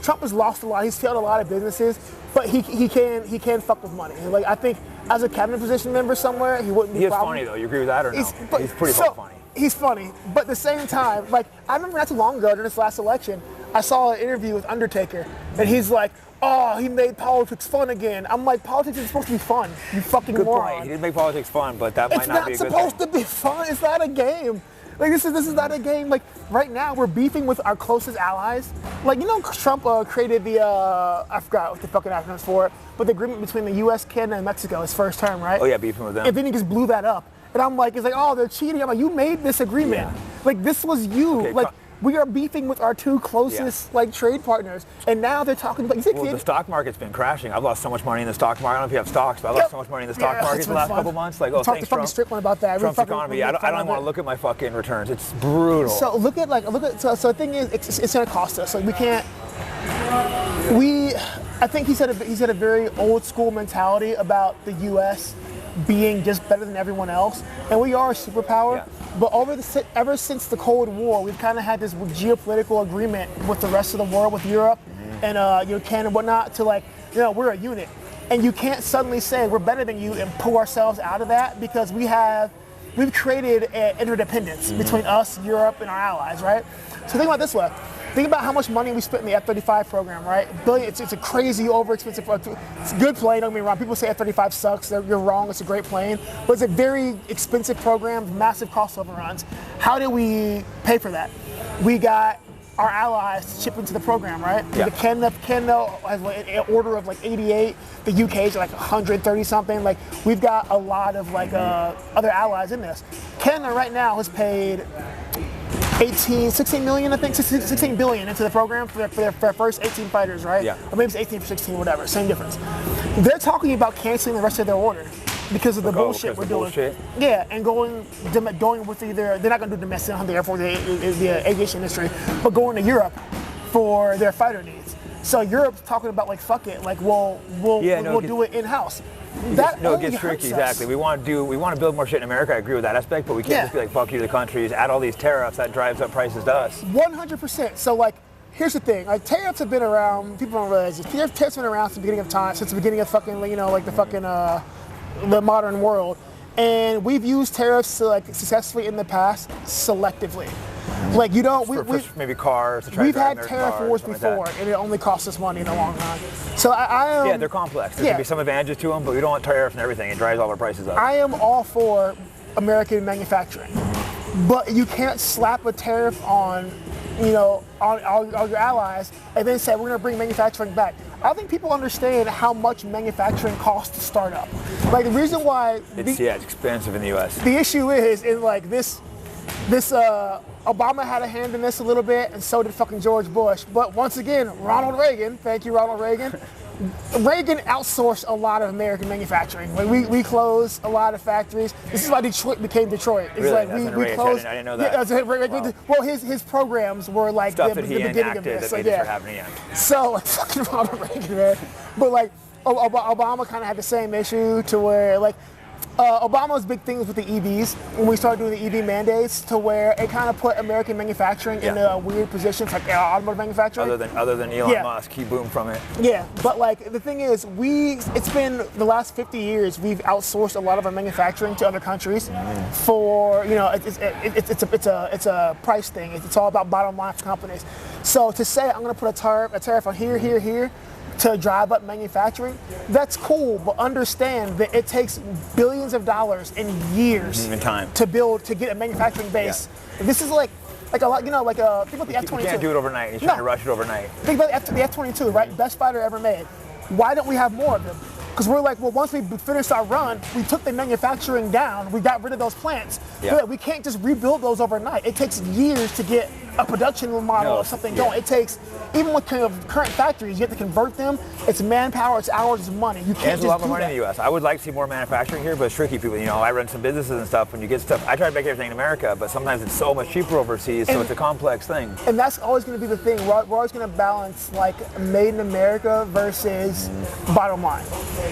Speaker 4: Trump has lost a lot. He's failed a lot of businesses, but he can fuck with money. Like I think as a cabinet position member somewhere, he wouldn't be.
Speaker 2: He is funny though. You agree with that or no? He's pretty funny.
Speaker 4: He's funny, but at the same time, like I remember not too long ago during this last election, I saw an interview with Undertaker, and he's like, "Oh, he made politics fun again." I'm like, politics is supposed to be fun. You fucking
Speaker 2: good
Speaker 4: moron.
Speaker 2: point. He did make politics fun, but that might not be a good thing.
Speaker 4: It's not supposed to be fun. It's not a game. Like this is not a game. Like right now, we're beefing with our closest allies. Like Trump created the I forgot what the fucking acronyms for it, but the agreement between the U.S., Canada, and Mexico, his first term, right?
Speaker 2: Oh yeah, beefing with them.
Speaker 4: And then he just blew that up. And I'm like, it's like, oh, they're cheating. I'm like, you made this agreement. Yeah. Like this was you. Okay, like we are beefing with our two closest like trade partners, and now they're talking about.
Speaker 2: Well, the stock market's been crashing. I've lost so much money in the stock market. I don't know if you have stocks, but I lost so much money in the stock market the last couple months. Like,
Speaker 4: talk to fucking Strickland about that.
Speaker 2: Trump's economy. I don't even want to look at my fucking returns. It's brutal.
Speaker 4: So so the thing is, it's going to cost us. Like we can't. I think he's had a very old school mentality about the U.S. being just better than everyone else, and we are a superpower. Yeah. But ever since the Cold War, we've kind of had this geopolitical agreement with the rest of the world, with Europe and Canada and whatnot, to like, we're a unit, and you can't suddenly say we're better than you and pull ourselves out of that because we've created an interdependence between us, Europe, and our allies, right? So think about it this way. Think about how much money we spent in the F-35 program, right? It's a crazy, over-expensive. It's a good plane, don't get me wrong. People say F-35 sucks. You're wrong. It's a great plane. But it's a very expensive program, massive cost overruns. How did we pay for that? We got our allies to chip into the program, right?
Speaker 2: Yeah.
Speaker 4: Canada has an order of like 88. The UK's like 130-something. Like, we've got a lot of like other allies in this. Canada right now has paid 16 million, I think, 16 billion into the program for their first 18 fighters, right?
Speaker 2: Yeah.
Speaker 4: Or maybe it's 18 for 16, whatever, same difference. They're talking about canceling the rest of their order because of the bullshit we're doing. Bullshit. Yeah, and going with either, they're not going to do domestic on the Air Force, the aviation industry, but going to Europe for their fighter needs. So Europe's talking about like, fuck it, like we'll do it in-house.
Speaker 2: It gets tricky, exactly. We want to build more shit in America. I agree with that aspect, but we can't just be like, fuck you to the countries, add all these tariffs, that drives up prices to us.
Speaker 4: 100%. So like, here's the thing, like tariffs have been around, people don't realize this, tariffs have been around since the beginning of time, since the beginning of fucking, the modern world. And we've used tariffs like successfully in the past, selectively. Like you don't,
Speaker 2: maybe cars. To try
Speaker 4: we've
Speaker 2: to
Speaker 4: had tariff wars before, and it only costs us money in the long run. So I
Speaker 2: they're complex. There can be some advantages to them, but we don't want tariffs and everything. It drives all our prices up.
Speaker 4: I am all for American manufacturing, but you can't slap a tariff on all your allies and then say we're going to bring manufacturing back. I don't think people understand how much manufacturing costs to start up. Like the reason why
Speaker 2: it's expensive in the U.S.
Speaker 4: The issue is in like this. this Obama had a hand in this a little bit, and so did fucking George Bush. But once again, Ronald Reagan, thank you, Ronald Reagan. Reagan outsourced a lot of American manufacturing. Like we closed a lot of factories. This is why Detroit became Detroit. It's
Speaker 2: really?
Speaker 4: like we closed.
Speaker 2: I didn't know that.
Speaker 4: Yeah, wow. Well, his programs were like
Speaker 2: stuff
Speaker 4: the
Speaker 2: that he
Speaker 4: beginning of
Speaker 2: enacted
Speaker 4: this.
Speaker 2: that made this happening.
Speaker 4: So fucking Ronald Reagan, man. But like Obama kind of had the same issue to where like. Obama's big things with the EVs when we started doing the EV mandates to where it kind of put American manufacturing in a weird position, like automotive manufacturing.
Speaker 2: Other than Elon Musk, he boomed from it.
Speaker 4: Yeah, but like the thing is, it's been the last 50 years we've outsourced a lot of our manufacturing to other countries for it's a price thing. It's all about bottom line for companies. So to say I'm going to put a tariff on here to drive up manufacturing, that's cool, but understand that it takes billions of dollars and years
Speaker 2: in time
Speaker 4: to get a manufacturing base. This is like a lot, think about the F-22.
Speaker 2: You can't do it overnight. You're trying to rush it overnight.
Speaker 4: Think about the F-22, right? Best fighter ever made. Why don't we have more of them? Because we're like, well, once we finished our run, we took the manufacturing down, we got rid of those plants. Yeah. We can't just rebuild those overnight. It takes years to get a production model or something going. It takes, even with current factories, you have to convert them. It's manpower, it's hours, it's money. You can't
Speaker 2: just do that. There's a lot more money in the U.S. I would like to see more manufacturing here, but it's tricky. People, I run some businesses and stuff. When you get stuff, I try to make everything in America, but sometimes it's so much cheaper overseas, so it's a complex thing.
Speaker 4: And that's always going to be the thing. We're always going to balance like made in America versus bottom line.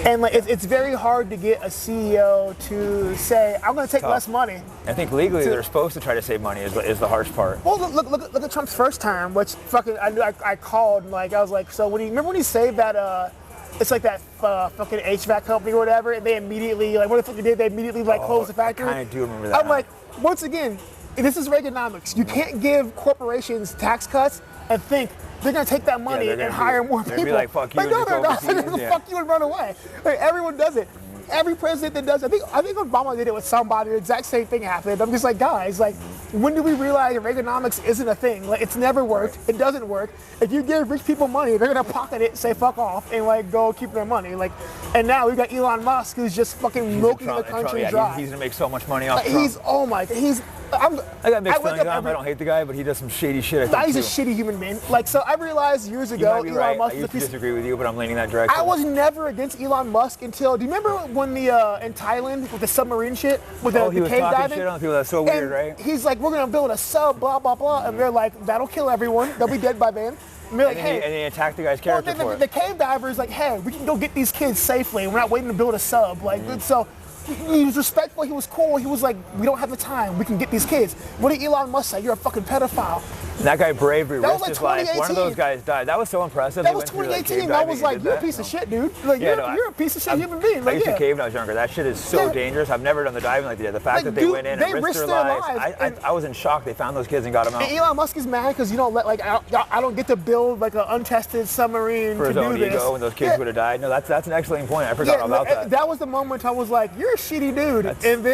Speaker 4: And like it's very hard to get a CEO to say, I'm going to take less money.
Speaker 2: I think legally they're supposed to try to save money is the harsh part.
Speaker 4: Well, look at Trump's first term, which fucking I called, like I was like, so remember when he saved that it's like that fucking HVAC company or whatever, and they immediately what the fuck they did? They immediately closed the factory.
Speaker 2: I kind of do remember that.
Speaker 4: I'm like, once again, this is Reaganomics. You can't give corporations tax cuts and think they're gonna take that money and hire more people.
Speaker 2: They're gonna be like, fuck you.
Speaker 4: No, they're not. They're gonna fuck you and run away. Like, everyone does it. Every president that does it. I think Obama did it with somebody. The exact same thing happened. I'm just like, guys, like, when do we realize Reaganomics isn't a thing? Like, it's never worked. It doesn't work. If you give rich people money, they're gonna pocket it, say fuck off, and like go keep their money. Like, and now we've got Elon Musk who's just fucking milking the country dry.
Speaker 2: He's gonna make so much money off Trump.
Speaker 4: I
Speaker 2: got mixed feelings on him. I don't hate the guy, but he does some shady shit.
Speaker 4: He's a shitty human being. Like, so I realized years ago, Elon Musk.
Speaker 2: I used to disagree with you, but I'm leaning that direction.
Speaker 4: I was never against Elon Musk until. Do you remember when in Thailand with the submarine shit with the cave diving?
Speaker 2: He was talking shit on people. That's so weird, right?
Speaker 4: He's like, we're gonna build a sub, blah blah blah, and they're like, that'll kill everyone. They'll be dead by then. And they're like,
Speaker 2: and they attacked the guy's character for it.
Speaker 4: The cave diver's like, hey, we can go get these kids safely. We're not waiting to build a sub. Like, so. He was respectful, he was cool, he was like, we don't have the time, we can get these kids. What did Elon Musk say? You're a fucking pedophile.
Speaker 2: And that guy bravely risked his life.
Speaker 4: 2018.
Speaker 2: One of those guys died. That was so impressive.
Speaker 4: That was 2018. That was like, you're a piece of shit, dude. Like, you're a piece of shit human being.
Speaker 2: I used to cave when I was younger. That shit is so dangerous. I've never done the diving like they did. The fact that they went in and risked their lives. I was in shock. They found those kids and got them out.
Speaker 4: And Elon Musk is mad because you don't let, I don't get to build like an untested submarine
Speaker 2: for his own ego when those kids would have died. No, that's an excellent point. I forgot about that.
Speaker 4: That was the moment I was like, you're a shitty dude. And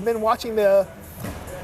Speaker 4: then watching the.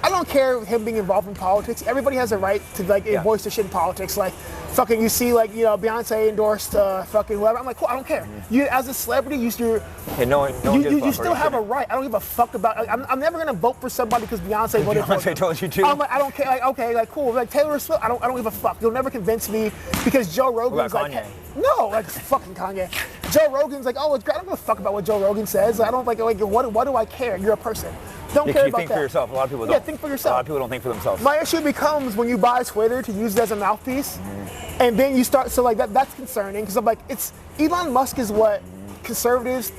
Speaker 4: I don't care with him being involved in politics. Everybody has a right to voice their shit in politics. Like, fucking, you see, Beyonce endorsed fucking whoever. I'm like, cool, I don't care. You, as a celebrity, you still have a right. I don't give a fuck about. I'm never gonna vote for somebody because Beyonce voted for me.
Speaker 2: Beyonce told you to.
Speaker 4: I'm like, I don't care. Like, okay, like, cool. Like Taylor Swift, I don't give a fuck. You'll never convince me because Joe Rogan's like,
Speaker 2: Kanye?
Speaker 4: No, like fucking Kanye. Joe Rogan's like, oh, it's great. I don't give a fuck about what Joe Rogan says. I don't what do I care? You're a person. Don't care about that.
Speaker 2: You think for yourself. A lot of people don't.
Speaker 4: Yeah, think for yourself.
Speaker 2: A lot of people don't think for themselves.
Speaker 4: My issue becomes when you buy Twitter to use it as a mouthpiece, and then you start. So like that's concerning because I'm like, it's Elon Musk is what conservatives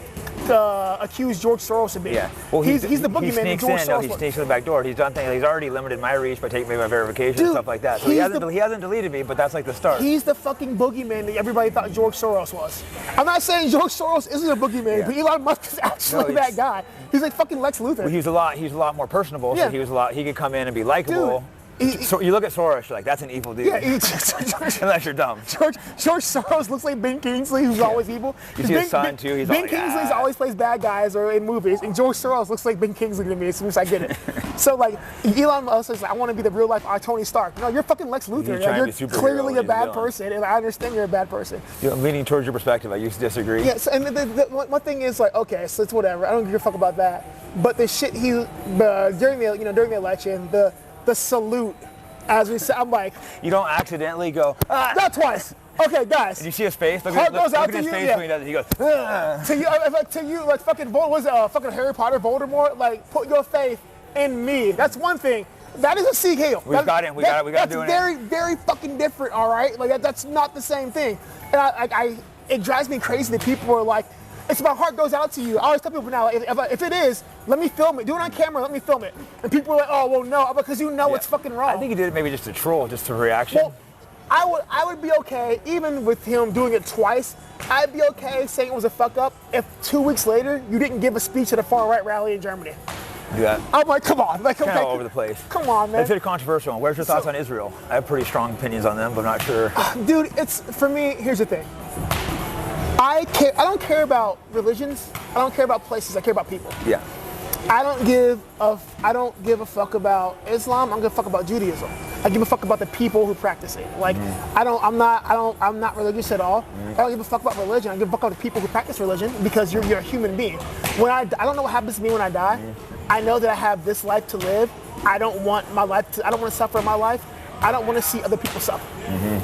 Speaker 4: accuse George Soros of being.
Speaker 2: Yeah. Well,
Speaker 4: he's the boogeyman.
Speaker 2: He sneaks in. He sneaks in the back door. He's done things. He's already limited my reach by taking me my verification and stuff like that. So he hasn't deleted me, but that's like the start.
Speaker 4: He's the fucking boogeyman that everybody thought George Soros was. I'm not saying George Soros isn't a boogeyman, but Elon Musk is actually that guy. He's like fucking Lex Luthor.
Speaker 2: Well, he's a lot more personable. So he could come in and be likable. So you look at Soros, you're like, that's an evil dude.
Speaker 4: Yeah,
Speaker 2: unless you're dumb.
Speaker 4: George Soros looks like Ben Kingsley, who's always evil.
Speaker 2: You see his son too. He's
Speaker 4: Ben Kingsley always plays bad guys or in movies, and George Soros looks like Ben Kingsley to me as soon as I get it. So like Elon Musk says, I want to be the real life Tony Stark. No, you're fucking Lex Luthor. You're clearly a bad person, and I understand you're a bad person.
Speaker 2: I'm leaning towards your perspective. I used to disagree.
Speaker 4: Yeah, so, and the one thing is like, okay, so it's whatever. I don't give a fuck about that. But the shit during the election, the salute. As we said, I'm like,
Speaker 2: you don't accidentally go,
Speaker 4: not twice. Okay, guys.
Speaker 2: And you see his face? Look
Speaker 4: Heart goes out
Speaker 2: at his
Speaker 4: to
Speaker 2: face
Speaker 4: you,
Speaker 2: when he does it. He goes,
Speaker 4: to you, like fucking fucking Harry Potter, Voldemort, like put your faith in me. That's one thing. That is a Sieg Heil.
Speaker 2: We got him. We got to do it.
Speaker 4: That's very, very fucking different. All right, like that's not the same thing. And it drives me crazy that people are like, it's my heart goes out to you. I always tell people now, if it is, let me film it. Do it on camera, let me film it. And people are like, oh, well, no, because you know it's fucking wrong.
Speaker 2: I think he did it maybe just to troll, just a reaction.
Speaker 4: Well, I would be okay, even with him doing it twice, I'd be okay saying it was a fuck up if 2 weeks later you didn't give a speech at a far-right rally in Germany.
Speaker 2: Yeah.
Speaker 4: I'm like, come on. Like,
Speaker 2: kind of all over the place.
Speaker 4: Come on, man.
Speaker 2: It's a controversial one. Where's your thoughts on Israel? I have pretty strong opinions on them, but I'm not sure.
Speaker 4: Dude, for me, here's the thing. I don't care about religions. I don't care about places. I care about people.
Speaker 2: Yeah.
Speaker 4: I don't give a fuck about Islam. I don't give a fuck about Judaism. I give a fuck about the people who practice it. Like I'm not religious at all. I don't give a fuck about religion. I give a fuck about the people who practice religion because you're a human being. I don't know what happens to me when I die. I know that I have this life to live. I don't want to suffer in my life. I don't want to see other people suffer.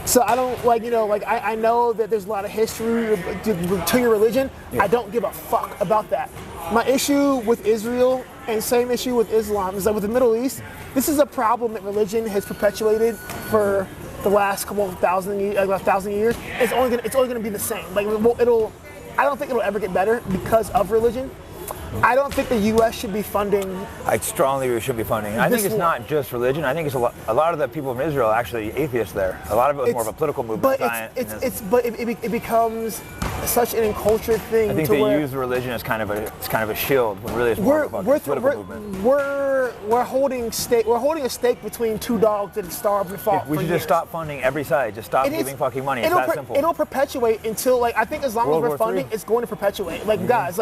Speaker 4: So I don't I know that there's a lot of history to your religion. Yeah. I don't give a fuck about that. My issue with Israel and same issue with Islam is that with the Middle East, this is a problem that religion has perpetuated for the last couple of thousand years. It's only gonna be the same. Like I don't think it'll ever get better because of religion. I don't think the U.S. should be funding.
Speaker 2: I strongly should be funding. I think it's not just religion. I think it's a lot of the people from Israel are actually atheists there. A lot of it was more of a political movement.
Speaker 4: But it becomes such an encultured thing.
Speaker 2: I think they use religion as kind of a shield when really it's more of a political movement.
Speaker 4: We're holding a stake between two dogs that have starved and fought.
Speaker 2: We should just stop funding every side. Just stop giving fucking money. It's that simple.
Speaker 4: It'll perpetuate until I think as long as we're funding, it's going to perpetuate. Guys,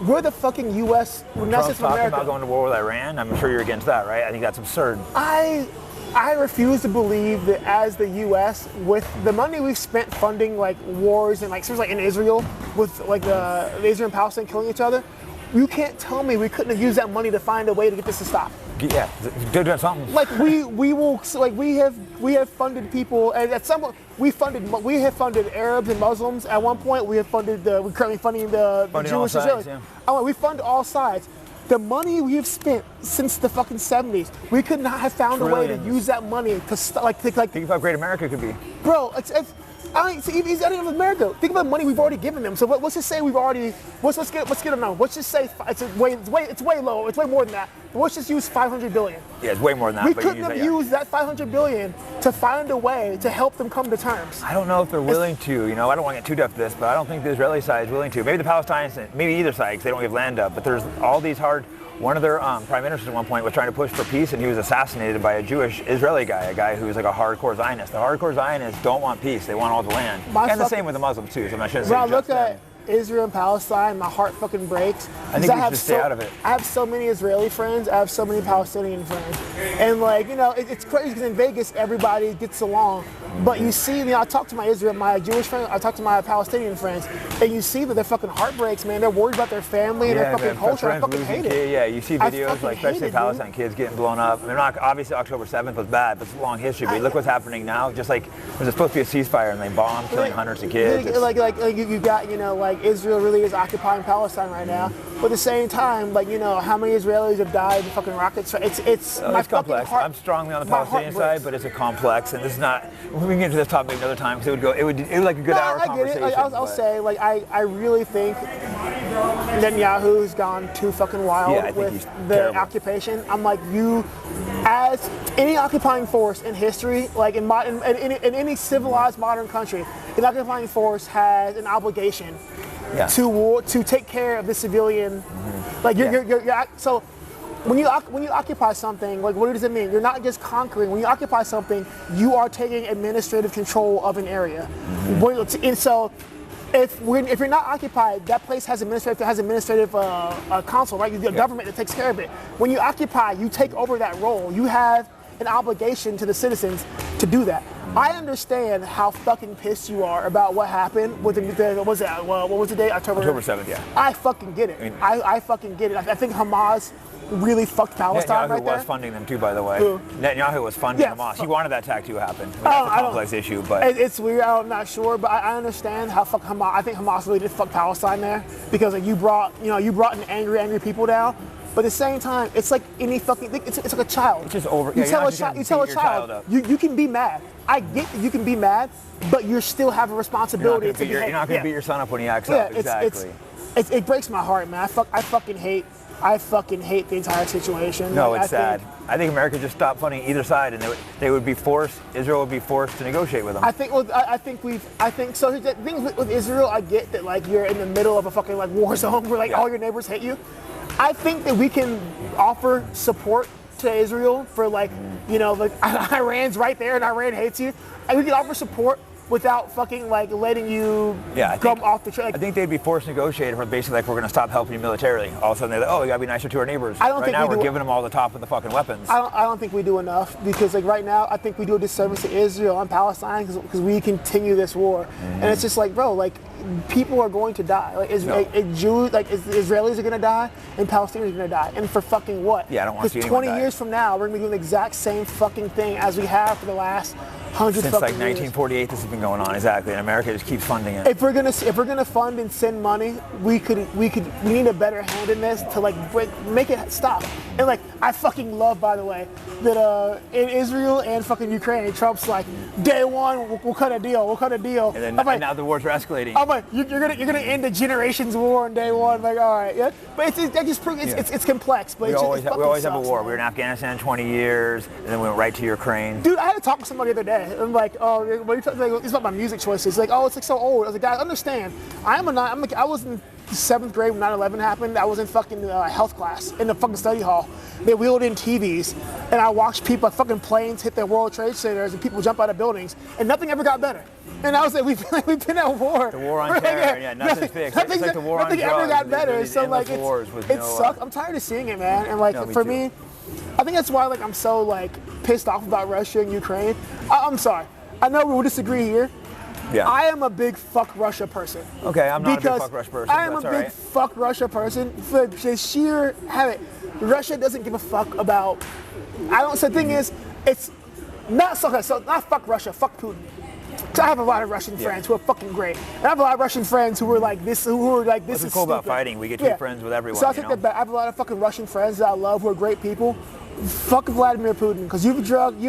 Speaker 4: we're the fucking U.S.
Speaker 2: Trump's talking about going to war with Iran. I'm sure you're against that, right? I think that's absurd.
Speaker 4: I refuse to believe that as the U.S., with the money we've spent funding wars and in Israel with the Israel and Palestine killing each other, you can't tell me we couldn't have used that money to find a way to get this to stop.
Speaker 2: Yeah, do something.
Speaker 4: We have funded people, and at some point we have funded Arabs and Muslims. At one point we're currently funding the Jewish Israelis. Yeah. We fund all sides. The money we have spent since the fucking 70s, we could not have found a way to use that money to think
Speaker 2: of how great America could be.
Speaker 4: Bro, it's even America. Think about the money we've already given them. So let's just say let's get a number. Let's just say it's way low. It's way more than that. Let's just use $500 billion.
Speaker 2: Yeah, it's way more than that.
Speaker 4: We couldn't have used that $500 billion to find a way to help them come to terms.
Speaker 2: I don't know if they're willing to. I don't want to get too deep to this, but I don't think the Israeli side is willing to. Maybe the Palestinians, maybe either side, because they don't give land up. But there's all these hard. One of their prime ministers at one point was trying to push for peace, and he was assassinated by a Jewish Israeli guy, a guy who's like a hardcore Zionist. The hardcore Zionists don't want peace; they want all the land. And the same with the Muslims too. So I'm not sure.
Speaker 4: When I look at Israel and Palestine, my heart fucking breaks.
Speaker 2: I think we should stay out of it.
Speaker 4: I have so many Israeli friends. I have so many Palestinian friends, and it's crazy because in Vegas everybody gets along. But you see, I talk to my Jewish friends, I talk to my Palestinian friends, and you see that their fucking heart breaks, man. They're worried about their family and their fucking culture. I fucking hate it.
Speaker 2: Yeah, you see videos especially Palestine kids getting blown up. They're not obviously October 7th was bad, but it's a long history. But look what's happening now. Just like there's supposed to be a ceasefire and they bomb, killing hundreds of kids.
Speaker 4: You got Israel really is occupying Palestine right now. But at the same time, how many Israelis have died in fucking rockets? It's
Speaker 2: complex. I'm strongly on the Palestinian side, but it's a complex, and this is not. We can get into this topic another time because it would like a good hour conversation.
Speaker 4: I'll say I really think Netanyahu's gone too fucking wild with the occupation. I'm like, you, as any occupying force in history, in any civilized modern country, an occupying force has an obligation to take care of the civilian. So when you occupy something, like what does it mean? You're not just conquering. When you occupy something, you are taking administrative control of an area. And so, if you're not occupied, that place has administrative council, right? The government that takes care of it. When you occupy, you take over that role. You have an obligation to the citizens to do that. I understand how fucking pissed you are about what happened with what was the date? October
Speaker 1: 7th, yeah.
Speaker 4: I fucking get it. I fucking get it. I think Hamas really fucked Palestine right there.
Speaker 1: Netanyahu was funding them too, by the way.
Speaker 4: Who?
Speaker 1: Netanyahu was funding Hamas. He wanted that attack to happen. That's a complex issue, but
Speaker 4: it's weird. I'm not sure, but I understand how fuck Hamas. I think Hamas really did fuck Palestine there because like, you brought an angry people down. But at the same time, it's like any fucking thing. It's like a child.
Speaker 1: It's just over.
Speaker 4: You tell a child, you can be mad. I get that you can be mad, but you still have a responsibility to behave.
Speaker 1: You're not going to beat your son up when he acts up. Exactly.
Speaker 4: It breaks my heart, man. I fucking hate the entire situation.
Speaker 1: No, it's sad. I think America just stopped funding either side, and Israel would be forced to negotiate with them.
Speaker 4: I think so. The thing with Israel, I get that like you're in the middle of a fucking like war zone where like all your neighbors hate you. I think that we can offer support to Israel for like, like Iran's right there and Iran hates you. And we can offer support without fucking like letting you come off the track.
Speaker 1: I think they'd be forced to negotiate for basically like we're going to stop helping you militarily. All of a sudden they're like, oh, you got to be nicer to our neighbors. We're giving them all the top of the fucking weapons.
Speaker 4: I don't think we do enough because like right now I think we do a disservice to Israel and Palestine because we continue this war. And it's just like, bro, like people are going to die. Like Israelis are going to die and Palestinians are going to die. And for fucking what?
Speaker 1: Yeah, I don't want to see
Speaker 4: anyone
Speaker 1: die.
Speaker 4: 20 years from now, we're going to be doing the exact same fucking thing as we have for the last 100
Speaker 1: Since
Speaker 4: fucking
Speaker 1: like 1948, this has been going on. Exactly, and America just keeps funding it.
Speaker 4: If we're gonna fund and send money, we need a better hand in this to like make it stop. And like I fucking love, by the way, that in Israel and fucking Ukraine, Trump's like day one we'll cut a deal.
Speaker 1: And then now the wars are escalating.
Speaker 4: I'm like you're gonna end the generations war on day one. Like all right, yeah. But that just proves it's complex. But
Speaker 1: we always have a war. We were in Afghanistan 20 years, and then we went right to Ukraine.
Speaker 4: Dude, I had to talk to somebody the other day. I'm like, oh, it's about my music choices. Like, oh, it's like so old. I was like, guys, understand. I was in 7th grade when 9/11 happened. I was in fucking health class in the fucking study hall. They wheeled in TVs, and I watched people, fucking planes hit their World Trade Centers, and people jump out of buildings, and nothing ever got better. And I was like, we've been at war.
Speaker 1: The war on terror, nothing's fixed. It's like the war on drugs.
Speaker 4: Nothing ever got better. So like,
Speaker 1: it
Speaker 4: sucks. I'm tired of seeing it, man. And like for me, I think that's why like I'm so like pissed off about Russia and Ukraine. I'm sorry. I know we will disagree here.
Speaker 1: Yeah.
Speaker 4: I am a big fuck Russia person.
Speaker 1: Okay, I'm not a big fuck Russia person.
Speaker 4: I am a big fuck Russia person for the sheer habit. Russia doesn't give a fuck about. So the thing is, it's not so not fuck Russia, fuck Putin. So I have a lot of Russian friends who are fucking great. And I have a lot of Russian friends who are like this.
Speaker 1: What's cool about fighting? We get to be friends with everyone.
Speaker 4: So I think that I have a lot of fucking Russian friends that I love who are great people. Fuck Vladimir Putin, because you've dragged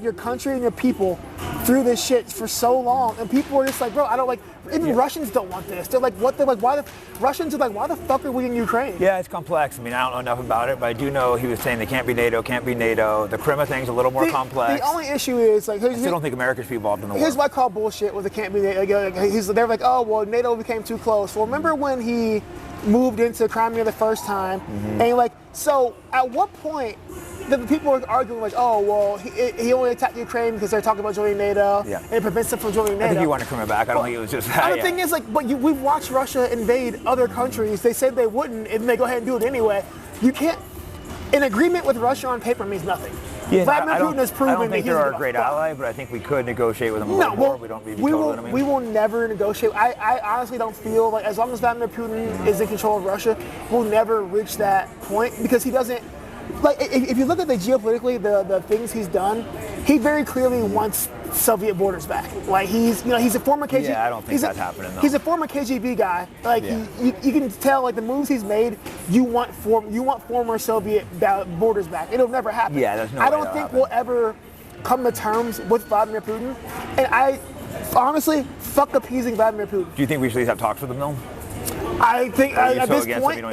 Speaker 4: your country and your people through this shit for so long, and people are just like, bro, I don't like. Even Russians don't want this. They're like, what? They're like, why the Russians are like, why the fuck are we in Ukraine?
Speaker 1: Yeah, it's complex. I mean, I don't know enough about it, but I do know he was saying they can't be NATO. The Crimea thing's a little more complex.
Speaker 4: The only issue is like,
Speaker 1: I still don't think America should be involved in the war.
Speaker 4: Here's what I call bullshit with the can't be NATO. They're like, oh well, NATO became too close. Well, remember when he moved into Crimea the first time, and like, so at what point? The people are arguing like, oh well, he only attacked Ukraine because they're talking about joining NATO, and it prevents them from joining NATO.
Speaker 1: I think he wanted to come back. I don't think it was just that.
Speaker 4: The thing is, like, but we've watched Russia invade other countries. They said they wouldn't, and they go ahead and do it anyway. You can't. An agreement with Russia on paper means nothing.
Speaker 1: Yeah,
Speaker 4: Vladimir Putin has proven
Speaker 1: I don't think they're our great ally, but I think we could negotiate with them a little more. We
Speaker 4: will never negotiate. I honestly don't feel like as long as Vladimir Putin is in control of Russia, we'll never reach that point because he doesn't. Like, if you look at geopolitically, the things he's done, he very clearly wants Soviet borders back. Like, he's a former KGB.
Speaker 1: Yeah, I don't think that's happening, though.
Speaker 4: He's a former KGB guy. Like, you can tell, like, the moves he's made, you want former Soviet borders back. It'll never happen.
Speaker 1: Yeah, there's no
Speaker 4: I don't think we'll ever come to terms with Vladimir Putin. And I, honestly, fuck appeasing Vladimir Putin.
Speaker 1: Do you think we should at least have talks with him, though?
Speaker 4: I think at this point,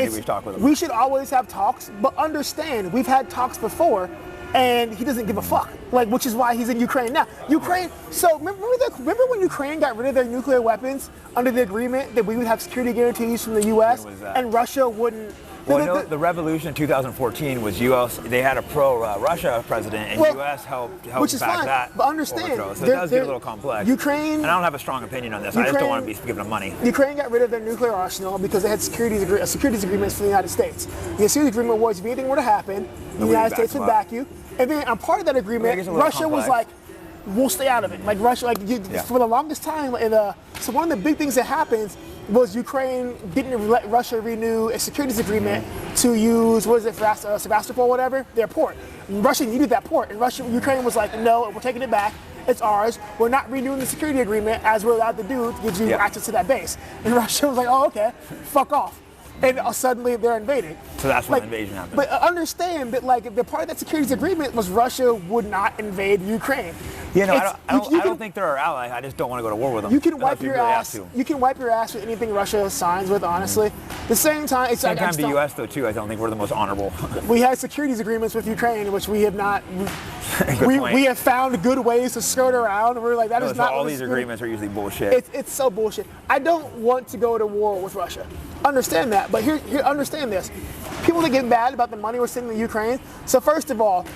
Speaker 4: we should always have talks, but understand we've had talks before, and he doesn't give a fuck. Like, which is why he's in Ukraine now. Ukraine. So remember when Ukraine got rid of their nuclear weapons under the agreement that we would have security guarantees from the U.S. and Russia wouldn't
Speaker 2: Well, I know the revolution in 2014 was U.S. They had a pro-Russia president, and U.S. helped
Speaker 4: which is
Speaker 2: back
Speaker 4: fine,
Speaker 2: that.
Speaker 4: but understand,
Speaker 2: overthrow. So it does get a little complex.
Speaker 4: Ukraine,
Speaker 2: and I don't have a strong opinion on this. I just don't want to be giving them money.
Speaker 4: Ukraine got rid of their nuclear arsenal because they had securities agreements from the United States. The security agreement was if anything were to happen, the United States would back you. And then on part of that agreement, Russia was like, we'll stay out of it. Like Russia, for the longest time, so one of the big things that happens was Ukraine didn't let Russia renew a securities agreement to use, Sevastopol, whatever, their port. And Russia needed that port, and Ukraine was like, no, we're taking it back. It's ours. We're not renewing the security agreement as we're allowed to do to give you access to that base. And Russia was like, oh, okay, fuck off. And suddenly they're invading.
Speaker 2: So that's when the invasion happened.
Speaker 4: But understand that, the part of that securities agreement was Russia would not invade Ukraine.
Speaker 2: You know, I don't think they're our ally. I just don't want to go to war with them.
Speaker 4: You can wipe your ass. You can wipe your ass with anything Russia signs with. Honestly, the same time. It's
Speaker 2: same time the U.S. though too. I don't think we're the most honorable.
Speaker 4: We had securities agreements with Ukraine, which we have not. we have found good ways to skirt around. We're like, that is not.
Speaker 2: All these agreements are usually bullshit.
Speaker 4: It's so bullshit. I don't want to go to war with Russia. Understand that, but here, understand this. People that get mad about the money we're sending to Ukraine. So first of all,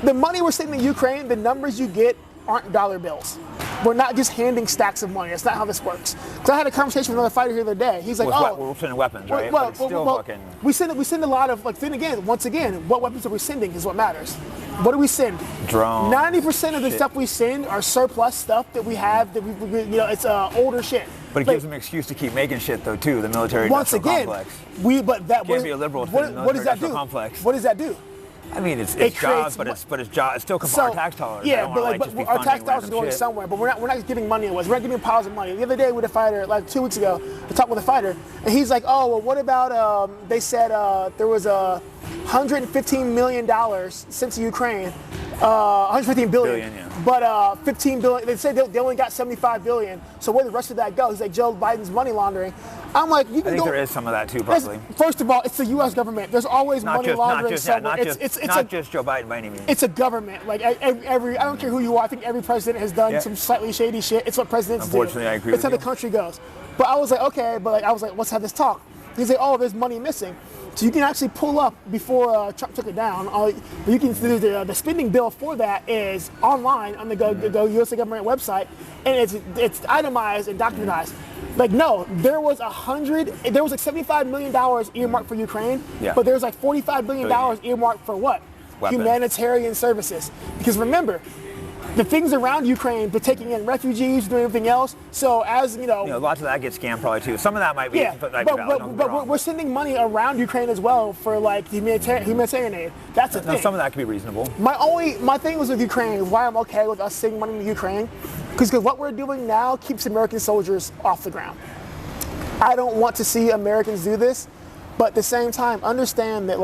Speaker 4: the money we're sending to Ukraine, the numbers you get aren't dollar bills. We're not just handing stacks of money. That's not how this works. Because I had a conversation with another fighter here the other day. He's like,
Speaker 2: we're sending weapons, right?
Speaker 4: Well, we send a lot of, then again, once again, what weapons are we sending is what matters. What do we send?
Speaker 2: Drones.
Speaker 4: 90% of the stuff we send are surplus stuff that we have that it's older shit.
Speaker 2: But it gives them an excuse to keep making shit, though, too. The military
Speaker 4: once again,
Speaker 2: complex.
Speaker 4: Can't
Speaker 2: be a liberal.
Speaker 4: What does that do?
Speaker 2: Complex.
Speaker 4: What does that do?
Speaker 2: I mean, it's jobs, but it's still our tax dollars.
Speaker 4: Yeah, but our tax dollars are going somewhere. But we're not giving money away. We're not giving piles of money. The other day with a fighter, 2 weeks ago, I talked with a fighter, and he's like, "Oh, well, what about?" They said there was $115 million sent to Ukraine. 115 billion. But 15 billion. They said they only got 75 billion. So where did the rest of that go? He's like, Joe Biden's money laundering. I'm like, you can
Speaker 2: I think there is some of that too, probably.
Speaker 4: First of all, it's the U.S. government. There's always money laundering somewhere.
Speaker 2: Not just Joe Biden by any means.
Speaker 4: It's a government. Like I don't care who you are. I think every president has done some slightly shady shit. It's what presidents do.
Speaker 2: Unfortunately, I agree
Speaker 4: It's
Speaker 2: with
Speaker 4: how the country goes. But I was like, okay. But I was like, let's have this talk. He's like, oh, there's money missing. So you can actually pull up before Trump took it down. You can the spending bill for that is online on the Go U.S. government website, and it's itemized and documentized. No, there was $75 million earmarked for Ukraine, but there's $45 billion earmarked for what?
Speaker 2: Weapons.
Speaker 4: Humanitarian services. Because remember, the things around Ukraine, for taking in refugees, doing everything else. So as
Speaker 2: lots of that gets scammed probably too. Some of that might be.
Speaker 4: But we're sending money around Ukraine as well for humanitarian aid. That's the thing.
Speaker 2: Some of that could be reasonable.
Speaker 4: My thing was with Ukraine. Why I'm okay with us sending money to Ukraine, because what we're doing now keeps American soldiers off the ground. I don't want to see Americans do this, but at the same time, understand that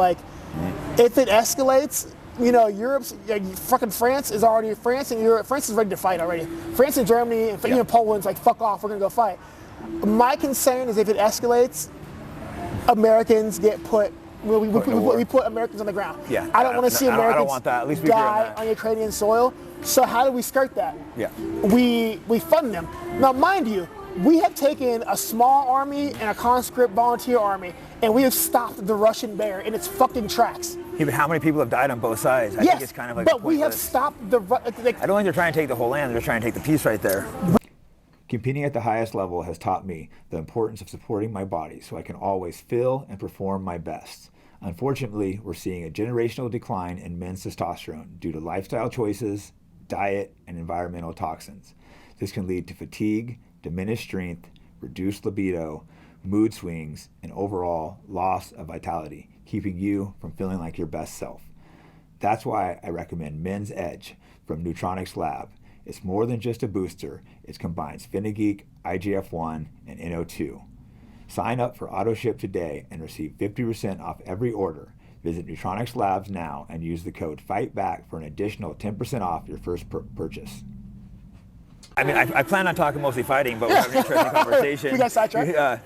Speaker 4: if it escalates. Europe's fucking France and Europe. France is ready to fight already. France and Germany and even Poland's like, fuck off, we're gonna go fight. My concern is if it escalates, Americans get put. We put Americans on the ground.
Speaker 2: Yeah.
Speaker 4: I don't want to see Americans
Speaker 2: I don't want that. At least
Speaker 4: die on Ukrainian soil. So how do we skirt that?
Speaker 2: Yeah.
Speaker 4: We fund them. Now, mind you, we have taken a small army and a conscript volunteer army, and we have stopped the Russian bear in its fucking tracks.
Speaker 2: Yeah, but how many people have died on both sides? I think it's kind of like.
Speaker 4: But we have stopped the.
Speaker 2: I don't think they're trying to take the whole land. They're trying to take the piece right there.
Speaker 1: Competing at the highest level has taught me the importance of supporting my body so I can always feel and perform my best. Unfortunately, we're seeing a generational decline in men's testosterone due to lifestyle choices, diet, and environmental toxins. This can lead to fatigue, diminished strength, reduced libido, mood swings, and overall loss of vitality, keeping you from feeling like your best self. That's why I recommend Men's Edge from Neutronics Lab. It's more than just a booster. It combines Finnegeek, IGF-1, and NO2. Sign up for auto ship today and receive 50% off every order. Visit Neutronics Labs now and use the code FIGHTBACK for an additional 10% off your first purchase.
Speaker 2: I mean, I plan on talking mostly fighting, but we're having an interesting conversation.
Speaker 4: We got sidetracked.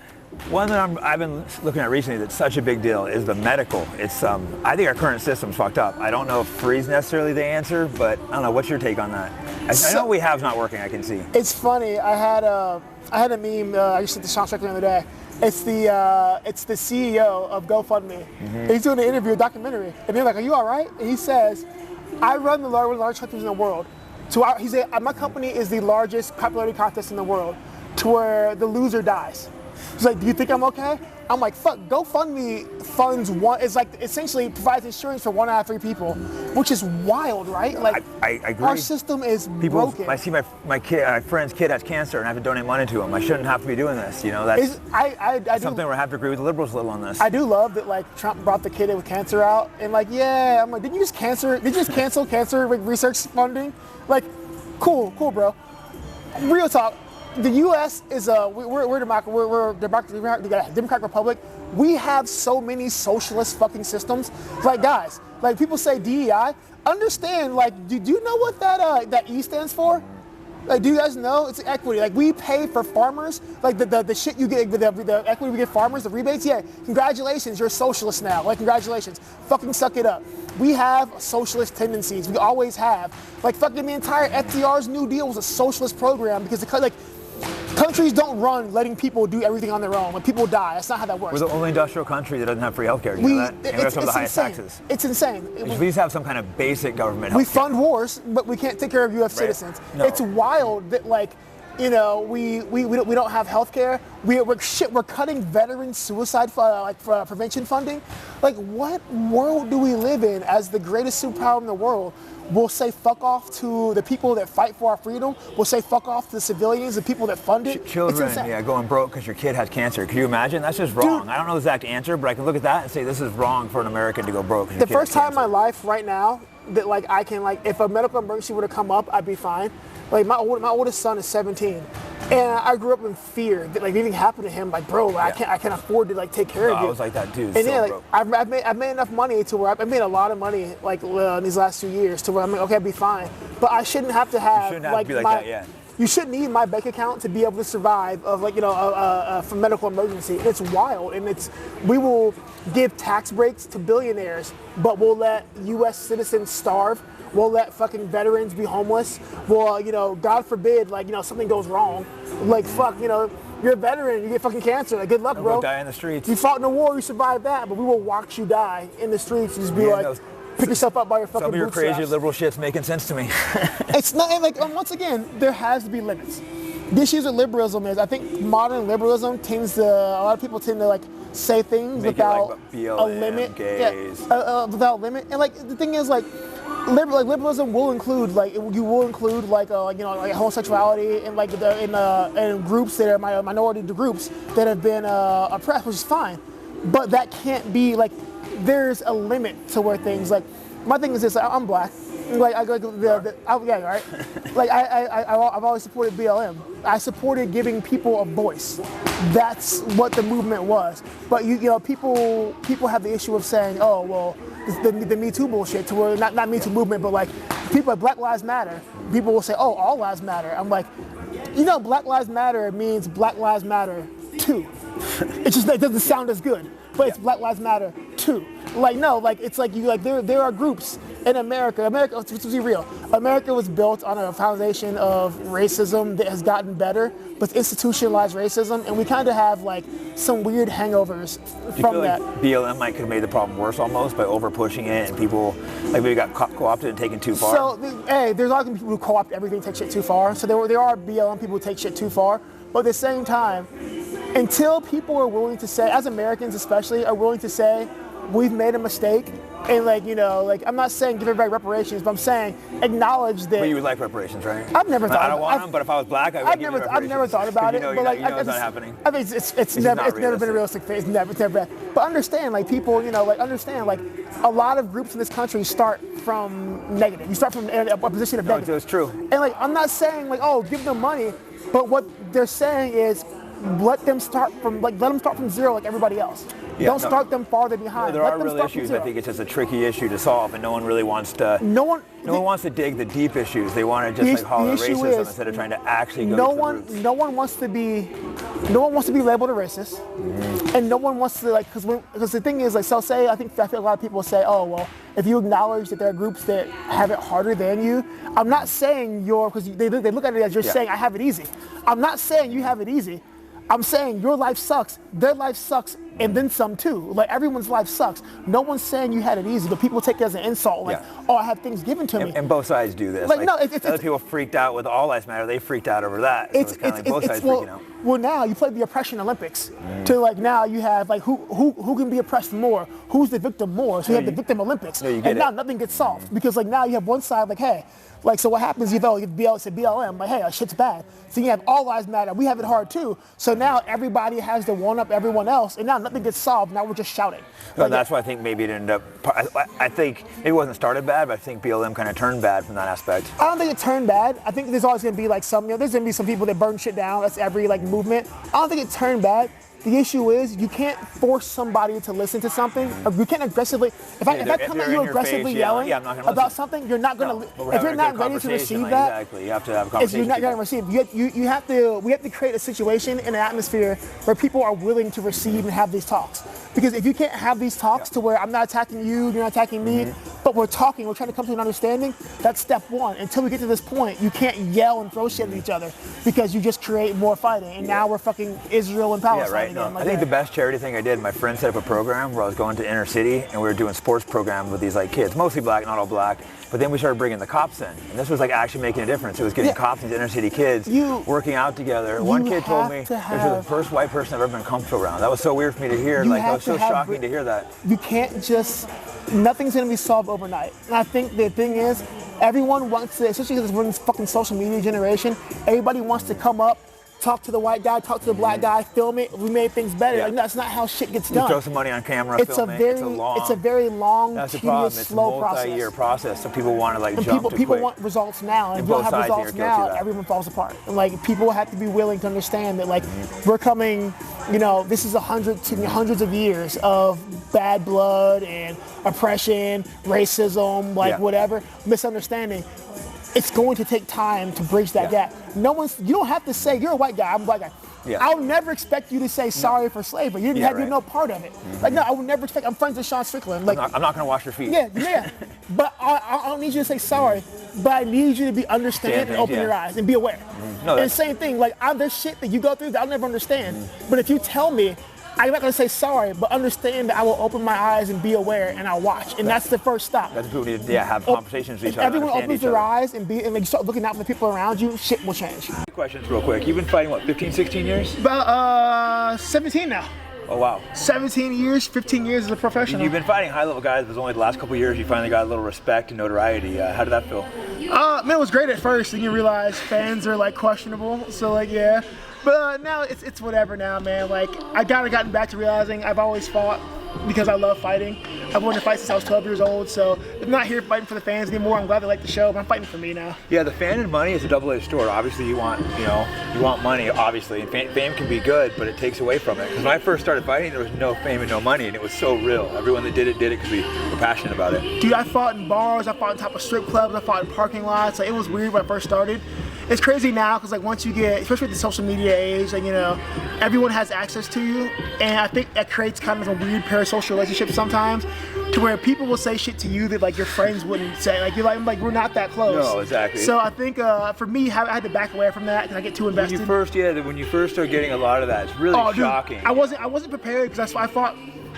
Speaker 2: One that I've been looking at recently that's such a big deal is the medical. It's I think our current system's fucked up. I don't know if free is necessarily the answer, but I don't know. What's your take on that? I know we have not working. I can see.
Speaker 4: It's funny. I had a meme. I just sent to Sean Strickland the other day. It's the CEO of GoFundMe. Mm-hmm. He's doing an interview, a documentary, and they're like, "Are you all right?" And he says, "I run one of the largest countries in the world. He said, my company is the largest popularity contest in the world, to where the loser dies." He's like, "Do you think I'm okay?" I'm like, "Fuck, GoFundMe funds one. It's like essentially provides insurance for 1 out of 3 people, which is wild, right? Like,
Speaker 2: I agree.
Speaker 4: Our system is broken.
Speaker 2: I see my friend's kid has cancer, and I have to donate money to him. I shouldn't have to be doing this. You know, that's something where I have to agree with the liberals a little on this.
Speaker 4: I do love that, like, Trump brought the kid with cancer out, and like, yeah, I'm like, did you just cancel cancer research funding? Like, cool, bro. Real talk. The U.S. is we're a democratic republic. We have so many socialist fucking systems. Like, guys, like, people say DEI. Understand, like, do you know what that E stands for? Like, do you guys know? It's equity. Like, we pay for farmers. Like, the shit you get, the equity we give farmers, the rebates. Yeah, congratulations, you're a socialist now. Like, congratulations. Fucking suck it up. We have socialist tendencies. We always have. Like, fucking the entire FDR's New Deal was a socialist program because countries don't run letting people do everything on their own. When people die, that's not how that works.
Speaker 2: We're the only industrial country that doesn't have free healthcare. You know that? And we have some of the highest taxes.
Speaker 4: It's insane.
Speaker 2: We should at least have some kind of basic government healthcare.
Speaker 4: We fund wars, but we can't take care of U.S. citizens. No. It's wild that, like, you know, we don't have healthcare. We're cutting veteran suicide prevention funding. Like, what world do we live in as the greatest superpower in the world? We'll say fuck off to the people that fight for our freedom. We'll say fuck off to the civilians, the people that fund it.
Speaker 2: Children, going broke because your kid has cancer. Can you imagine? That's just wrong. Dude, I don't know the exact answer, but I can look at that and say this is wrong for an American to go broke.
Speaker 4: The first time in my life right now that, like, I can, like, if a medical emergency were to come up, I'd be fine. Like, my oldest son is 17. And I grew up in fear that, like, anything happened to him, like, bro, I can't afford to, like, take care of you.
Speaker 2: I was like that too.
Speaker 4: And yeah, like, I've made enough money to where I've made a lot of money, like, in these last 2 years, to where I'm like, okay, I'll be fine. But I shouldn't have to have, you shouldn't need my bank account to be able to survive of, like, you know, for medical emergency. It's wild, and we will give tax breaks to billionaires, but we'll let U.S. citizens starve. We'll let fucking veterans be homeless. Well, you know, God forbid, like, you know, something goes wrong. Like, fuck, you know, you're a veteran, you get fucking cancer. Like, good luck, bro.
Speaker 2: Go die in the streets.
Speaker 4: You fought in a war, you survived that, but we will watch you die in the streets and just be pick yourself up by your fucking bootstraps.
Speaker 2: Some of your crazy liberal shit's making sense to me.
Speaker 4: It's not, like, once again, there has to be limits. The issues with liberalism is, I think modern liberalism tends to, a lot of people tend to, like, say things without
Speaker 2: BLM,
Speaker 4: a limit.
Speaker 2: Gays.
Speaker 4: Yeah, without limit. And, like, the thing is, like, liberalism will include, like, you will include, like, you know, like, homosexuality and, like, in groups that are minority groups that have been oppressed, which is fine. But that can't be, like, there's a limit to where things, like, my thing is this, I'm black. Like, right? Like, I've always supported BLM. I supported giving people a voice. That's what the movement was. But you know, people have the issue of saying, oh, well, the Me Too bullshit, to where not Me Too movement, but, like, people like Black Lives Matter. People will say, oh, all lives matter. I'm like, you know, Black Lives Matter means Black Lives Matter too. It doesn't sound as good, but it's Black Lives Matter too. Like, no, like, it's like, there are groups in America, let's be real. America was built on a foundation of racism that has gotten better, but institutionalized racism, and we kind of have, like, some weird hangovers from that.
Speaker 2: Like BLM might could have made the problem worse almost by over pushing it, and people, like, maybe got co-opted and taken too far.
Speaker 4: So, hey, there's a lot of people who co-opt everything, take shit too far. So there are BLM people who take shit too far, but at the same time, until people are willing to say, as Americans especially, are willing to say, we've made a mistake, and, like, you know, like, I'm not saying give everybody reparations, but I'm saying acknowledge that.
Speaker 2: Well, you would like reparations, right?
Speaker 4: I've never thought.
Speaker 2: I don't want them, but if I was black, I would give you reparations.
Speaker 4: I've never thought about it, but, like,
Speaker 2: it's not happening.
Speaker 4: I mean, it's never been a realistic thing. It's never been. But understand, like, people, you know, like, understand, like, a lot of groups in this country start from negative. You start from a position of negative.
Speaker 2: No, it's true.
Speaker 4: And, like, I'm not saying, like, oh, give them money, but what they're saying is, let them start from zero like everybody else. Don't start them farther behind.
Speaker 2: There are real issues. I think it's just a tricky issue to solve, and no one really wants to. No one wants to dig the deep issues. They want to just holler at racism instead of trying to actually go to the roots.
Speaker 4: No one wants to be labeled a racist, and no one wants to because the thing is I feel a lot of people say, oh well, if you acknowledge that there are groups that have it harder than you, I'm not saying because they look at it as you're saying I have it easy. I'm not saying you have it easy. I'm saying your life sucks, their life sucks, and then some too. Like everyone's life sucks. No one's saying you had it easy, but people take it as an insult. Oh, I have things given to me.
Speaker 2: And both sides do this. Other people freaked out with All Lives Matter. They freaked out over that. It's kind of both sides freaking out.
Speaker 4: Well, now you play the oppression Olympics. To now you have who can be oppressed more? Who's the victim more? So you have the victim Olympics. Now nothing gets solved because now you have one side hey. So what happens if BLM, hey, shit's bad. So you have All Lives Matter. We have it hard too. So now everybody has to one up everyone else, and now nothing gets solved. Now we're just shouting.
Speaker 2: That's why I think maybe it ended up. I think it wasn't started bad, but I think BLM kind of turned bad from that aspect.
Speaker 4: I don't think it turned bad. I think there's always going to be there's going to be some people that burn shit down. That's every movement. I don't think it turned bad. The issue is you can't force somebody to listen to something. Or you can't aggressively. If I come at you aggressively yelling about something, you're not going to. If you're not ready to receive that,
Speaker 2: exactly, you have to have a conversation.
Speaker 4: If you're not going to receive, we have to create a situation and an atmosphere where people are willing to receive and have these talks. Because if you can't have these talks to where I'm not attacking you, you're not attacking me, but we're talking, we're trying to come to an understanding, that's step one. Until we get to this point, you can't yell and throw shit at each other because you just create more fighting. And now we're fucking Israel and Palestine.
Speaker 2: Yeah, right. I think the best charity thing I did, my friend set up a program where I was going to inner city and we were doing sports programs with these kids, mostly black, not all black. But then we started bringing the cops in, and this was actually making a difference. It was getting cops and inner city kids working out together. One kid told me this was the first white person I've ever been comfortable around. That was so weird for me to hear. It was so shocking to hear that.
Speaker 4: You can't nothing's gonna be solved overnight. And I think the thing is, everyone wants to, especially because we're in this fucking social media generation, everybody wants to come up, talk to the white guy, talk to the black guy, film it. We made things better. That's not how shit gets done.
Speaker 2: You throw some money on camera,
Speaker 4: it's a very long, tedious, slow process.
Speaker 2: It's a multi-year process. So people want to jump
Speaker 4: people want results now, and if you don't have results now, everyone falls apart. And people have to be willing to understand that we're coming. This is hundreds of years of bad blood and oppression, racism, whatever, misunderstanding. It's going to take time to bridge that gap. You don't have to say, you're a white guy, I'm a black guy. Yeah. I'll never expect you to say sorry for slavery. You didn't have no part of it. I would never expect, I'm friends with Sean Strickland.
Speaker 2: I'm not going to wash your feet.
Speaker 4: Yeah. But I don't need you to say sorry, but I need you to be understand and open your eyes and be aware. And the same thing, there's shit that you go through that I'll never understand. But if you tell me, I'm not going to say sorry, but understand that I will open my eyes and be aware, and I'll watch. And that's the first stop.
Speaker 2: That's what people need to have conversations with each other.
Speaker 4: If everyone opens their eyes and start looking out for the people around you, shit will change.
Speaker 2: Questions real quick. You've been fighting, 15, 16 years?
Speaker 4: About 17 now.
Speaker 2: Oh, wow.
Speaker 4: 17 years, 15 years as a professional.
Speaker 2: You've been fighting high-level guys, but it was only the last couple of years you finally got a little respect and notoriety. How did that feel?
Speaker 4: Man, it was great at first. Then you realize fans are, questionable. So, yeah. But now it's whatever now, man. I gotten back to realizing I've always fought because I love fighting. I've wanted to fight since I was 12 years old, so I'm not here fighting for the fans anymore. I'm glad they like the show, but I'm fighting for me now.
Speaker 2: Yeah, the fan and money is a double-edged sword. Obviously, you want money, obviously, and fame can be good, but it takes away from it. Because when I first started fighting, there was no fame and no money, and it was so real. Everyone that did it because we were passionate about it.
Speaker 4: Dude, I fought in bars, I fought on top of strip clubs, I fought in parking lots. It was weird when I first started. It's crazy now because once you get, especially with the social media age, everyone has access to you, and I think that creates kind of a weird parasocial relationship sometimes, to where people will say shit to you that your friends wouldn't say. We're not that close.
Speaker 2: No, exactly.
Speaker 4: So I think for me, I had to back away from that because I get too invested.
Speaker 2: When you first start getting a lot of that, it's really shocking.
Speaker 4: I wasn't prepared because I fought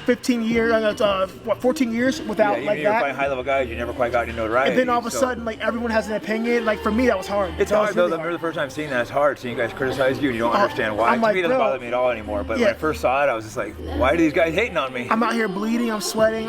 Speaker 4: 14 years without
Speaker 2: that. You were fighting high-level guys, you never quite got any notoriety.
Speaker 4: And then all of a sudden, everyone has an opinion. For me, that was hard.
Speaker 2: It's hard, though. I remember the first time seeing that, it's hard. Seeing guys criticize you and you don't understand why. To me, it doesn't bother me at all anymore. But when I first saw it, I was just like, why are these guys hating on me?
Speaker 4: I'm out here bleeding, I'm sweating.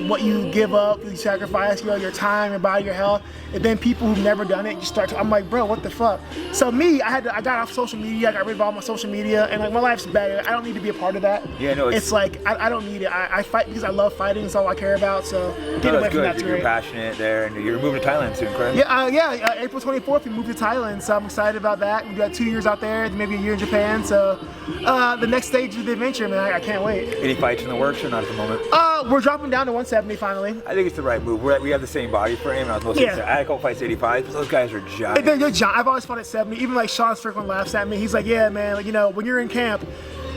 Speaker 4: What you give up, you sacrifice, your time, your body, your health. And then people who've never done it, I'm like, bro, what the fuck? So me, I got off social media, I got rid of all my social media, and my life's better. I don't need to be a part of that.
Speaker 2: Yeah, no,
Speaker 4: it's I don't need it. I fight because I love fighting. It's all I care about. So getting away from that's
Speaker 2: You're
Speaker 4: great.
Speaker 2: passionate there, and you're moving to Thailand soon, correct?
Speaker 4: Yeah. April 24th, we moved to Thailand, so I'm excited about that. We got 2 years out there, maybe a year in Japan. So the next stage of the adventure, man, I can't wait.
Speaker 2: Any fights in the works or not at the moment?
Speaker 4: We're dropping down to 170 finally.
Speaker 2: I think it's the right move. We have the same body frame, and I was mostly I had a couple fights 85, but those guys are giant.
Speaker 4: They're giant. I've always fought at 70. Even like Sean Strickland laughs at me. He's like, yeah, man, like, you know, when you're in camp,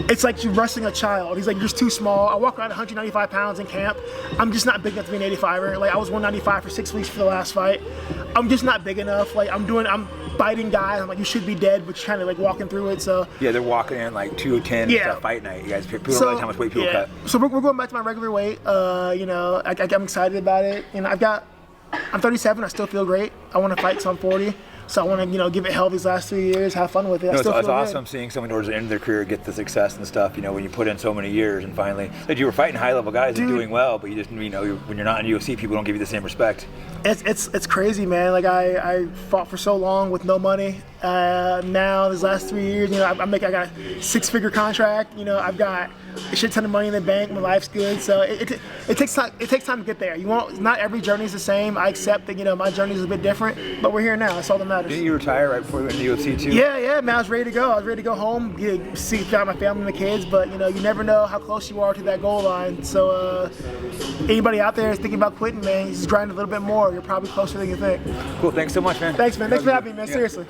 Speaker 4: it's like you're wrestling a child. He's like, you're just too small. I walk around 195 pounds in camp. I'm just not big enough to be an 85er. Like I was 195 for 6 weeks for the last fight. I'm just not big enough. Like I'm biting guys. I'm like, you should be dead, but you're kind of like walking through it. So
Speaker 2: yeah, they're walking in like 210. It's a fight night. You guys, people don't realize how much weight people cut.
Speaker 4: So we're going back to my regular weight. You know, I'm excited about it. And I'm 37. I still feel great. I want to fight till I'm 40. So I want to, you know, give it hell these last 3 years, have fun with it.
Speaker 2: It's awesome seeing someone towards the end of their career get the success and stuff. You know, when you put in so many years and finally, like you were fighting high level guys and doing well, but you just, you know, when you're not in UFC, people don't give you the same respect.
Speaker 4: It's crazy, man. Like I fought for so long with no money. Now these last 3 years, you know, I got a 6-figure contract. You know, I've got a shit ton of money in the bank. My life's good. So it takes time. It takes time to get there. Not every journey is the same. I accept that, you know, my journey is a bit different, but we're here now. That's all that matters.
Speaker 2: Didn't you retire right before you went to UFC too?
Speaker 4: Yeah, man. I was ready to go. I was ready to go home, see my family and the kids. But you know, you never know how close you are to that goal line. So anybody out there is thinking about quitting, man, you just grind a little bit more. You're probably closer than you think.
Speaker 2: Cool. Thanks so much, man.
Speaker 4: Thanks, man. Thanks for having me, man. Seriously.